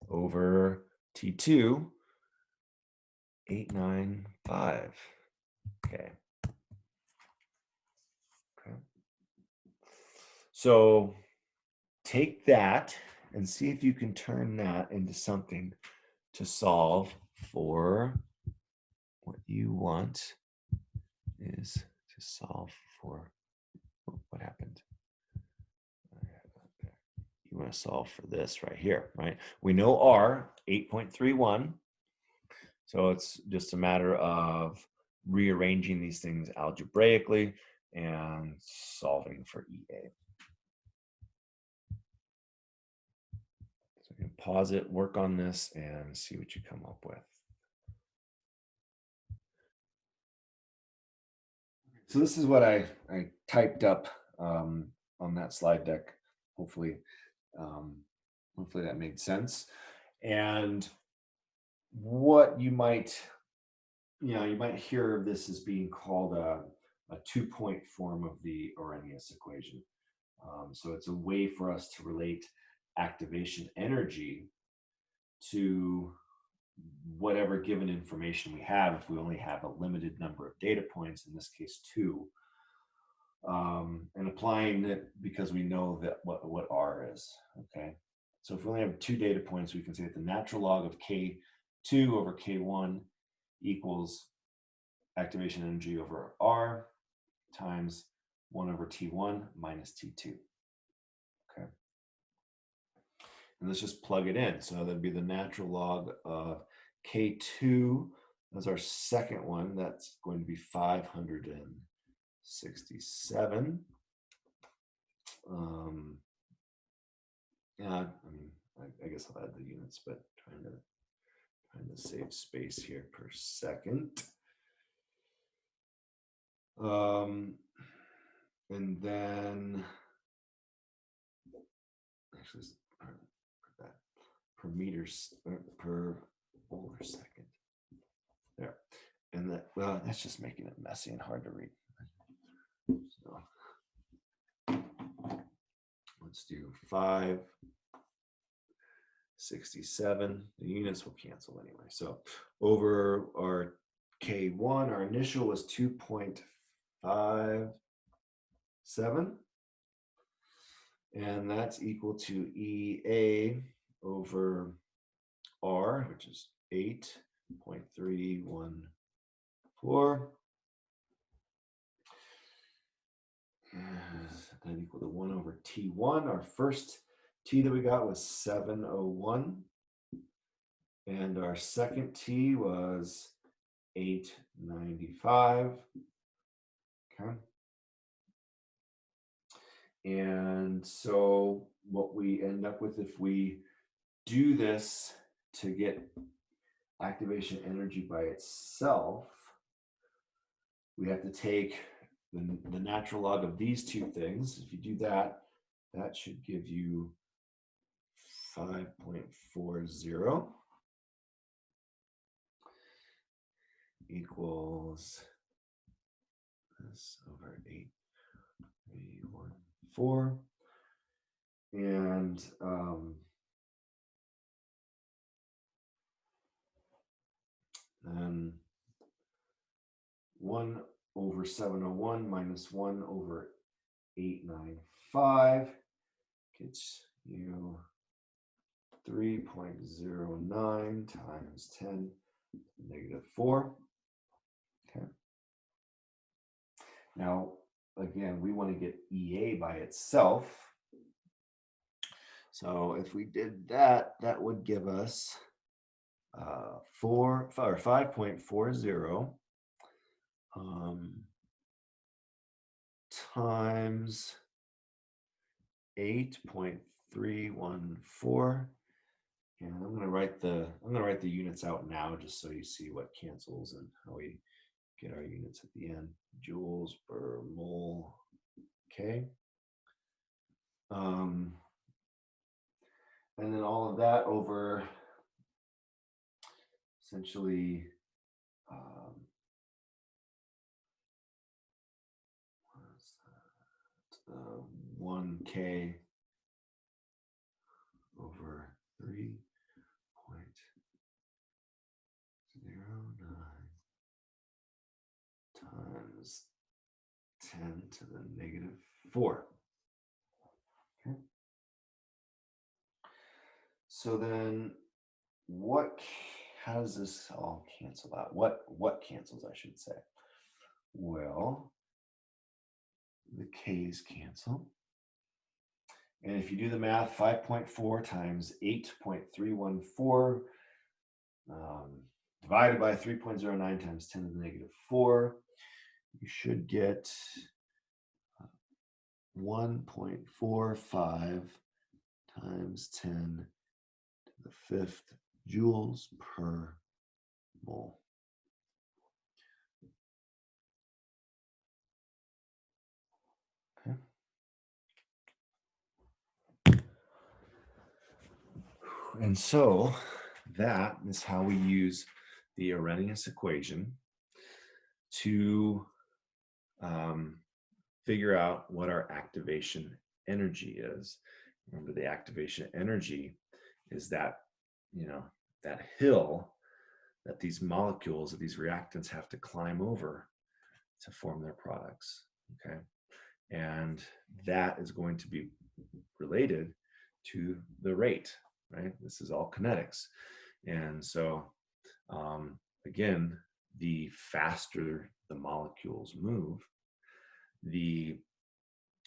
over T2, 895. Okay. So take that and see if you can turn that into something to solve for what you want is to solve for what happened. You want to solve for this right here, right? We know R, 8.31. So it's just a matter of rearranging these things algebraically and solving for EA. So you can pause it, work on this, and see what you come up with. So this is what I typed up on that slide deck. Hopefully that made sense. And what you might hear of this as being called a two-point form of the Arrhenius equation. So it's a way for us to relate activation energy to whatever given information we have, if we only have a limited number of data points, in this case 2, and applying it because we know that what R is, okay? So if we only have 2 data points, we can say that the natural log of K2 over K1 equals activation energy over R times 1 over T1 minus T2, okay? And let's just plug it in. So that'd be the natural log of K2 as our second one. That's going to be 567. Yeah, I guess I'll add the units, but trying to save space here per second. And then actually that per meters per molar second. There. And that, well, that's just making it messy and hard to read. So let's do 567. The units will cancel anyway. So over our K1, our initial was 2.57. And that's equal to EA over R, which is 8.314. That equal to 1 over T1. Our first T that we got was 701. And our second T was 895. Okay. And so what we end up with, if we do this to get activation energy by itself, we have to take the natural log of these two things. If you do that, that should give you 5.40 equals this over 8,314. And then 1 over 701 minus 1 over 895 gets you 3.09 times 10 to the negative 4. Okay. Now, again, we want to get EA by itself. So if we did that, that would give us 5.40 times 8.314. And I'm gonna write the units out now just so you see what cancels and how we get our units at the end. Joules per mole. Okay. And then all of that over essentially 1K over 3.09 times 10 to the negative 4. Okay. So then how does this all cancel out? What cancels, I should say? Well, the K's cancel. And if you do the math, 5.4 times 8.314 divided by 3.09 times 10 to the negative 4, you should get 1.45 times 10 to the 5th joules per mole. Okay. And so that is how we use the Arrhenius equation to figure out what our activation energy is. Remember, the activation energy is that, that hill that these molecules, that these reactants have to climb over to form their products, okay? And that is going to be related to the rate, right? This is all kinetics. And so, again, the faster the molecules move, the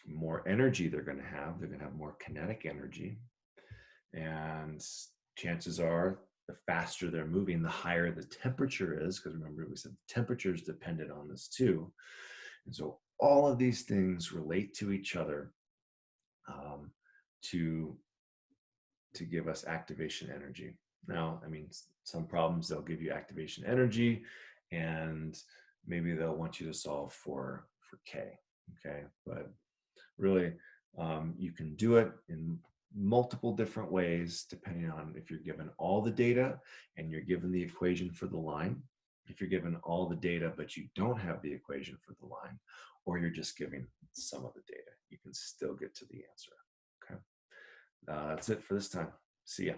more energy they're going to have. They're going to have more kinetic energy. And chances are, the faster they're moving, the higher the temperature is, because remember, we said the temperature is dependent on this too. And so all of these things relate to each other to give us activation energy. Now, I mean, some problems, they'll give you activation energy, and maybe they'll want you to solve for K, okay? But really, you can do it in multiple different ways, depending on if you're given all the data and you're given the equation for the line. If you're given all the data, but you don't have the equation for the line, or you're just giving some of the data, you can still get to the answer, okay? That's it for this time. See ya.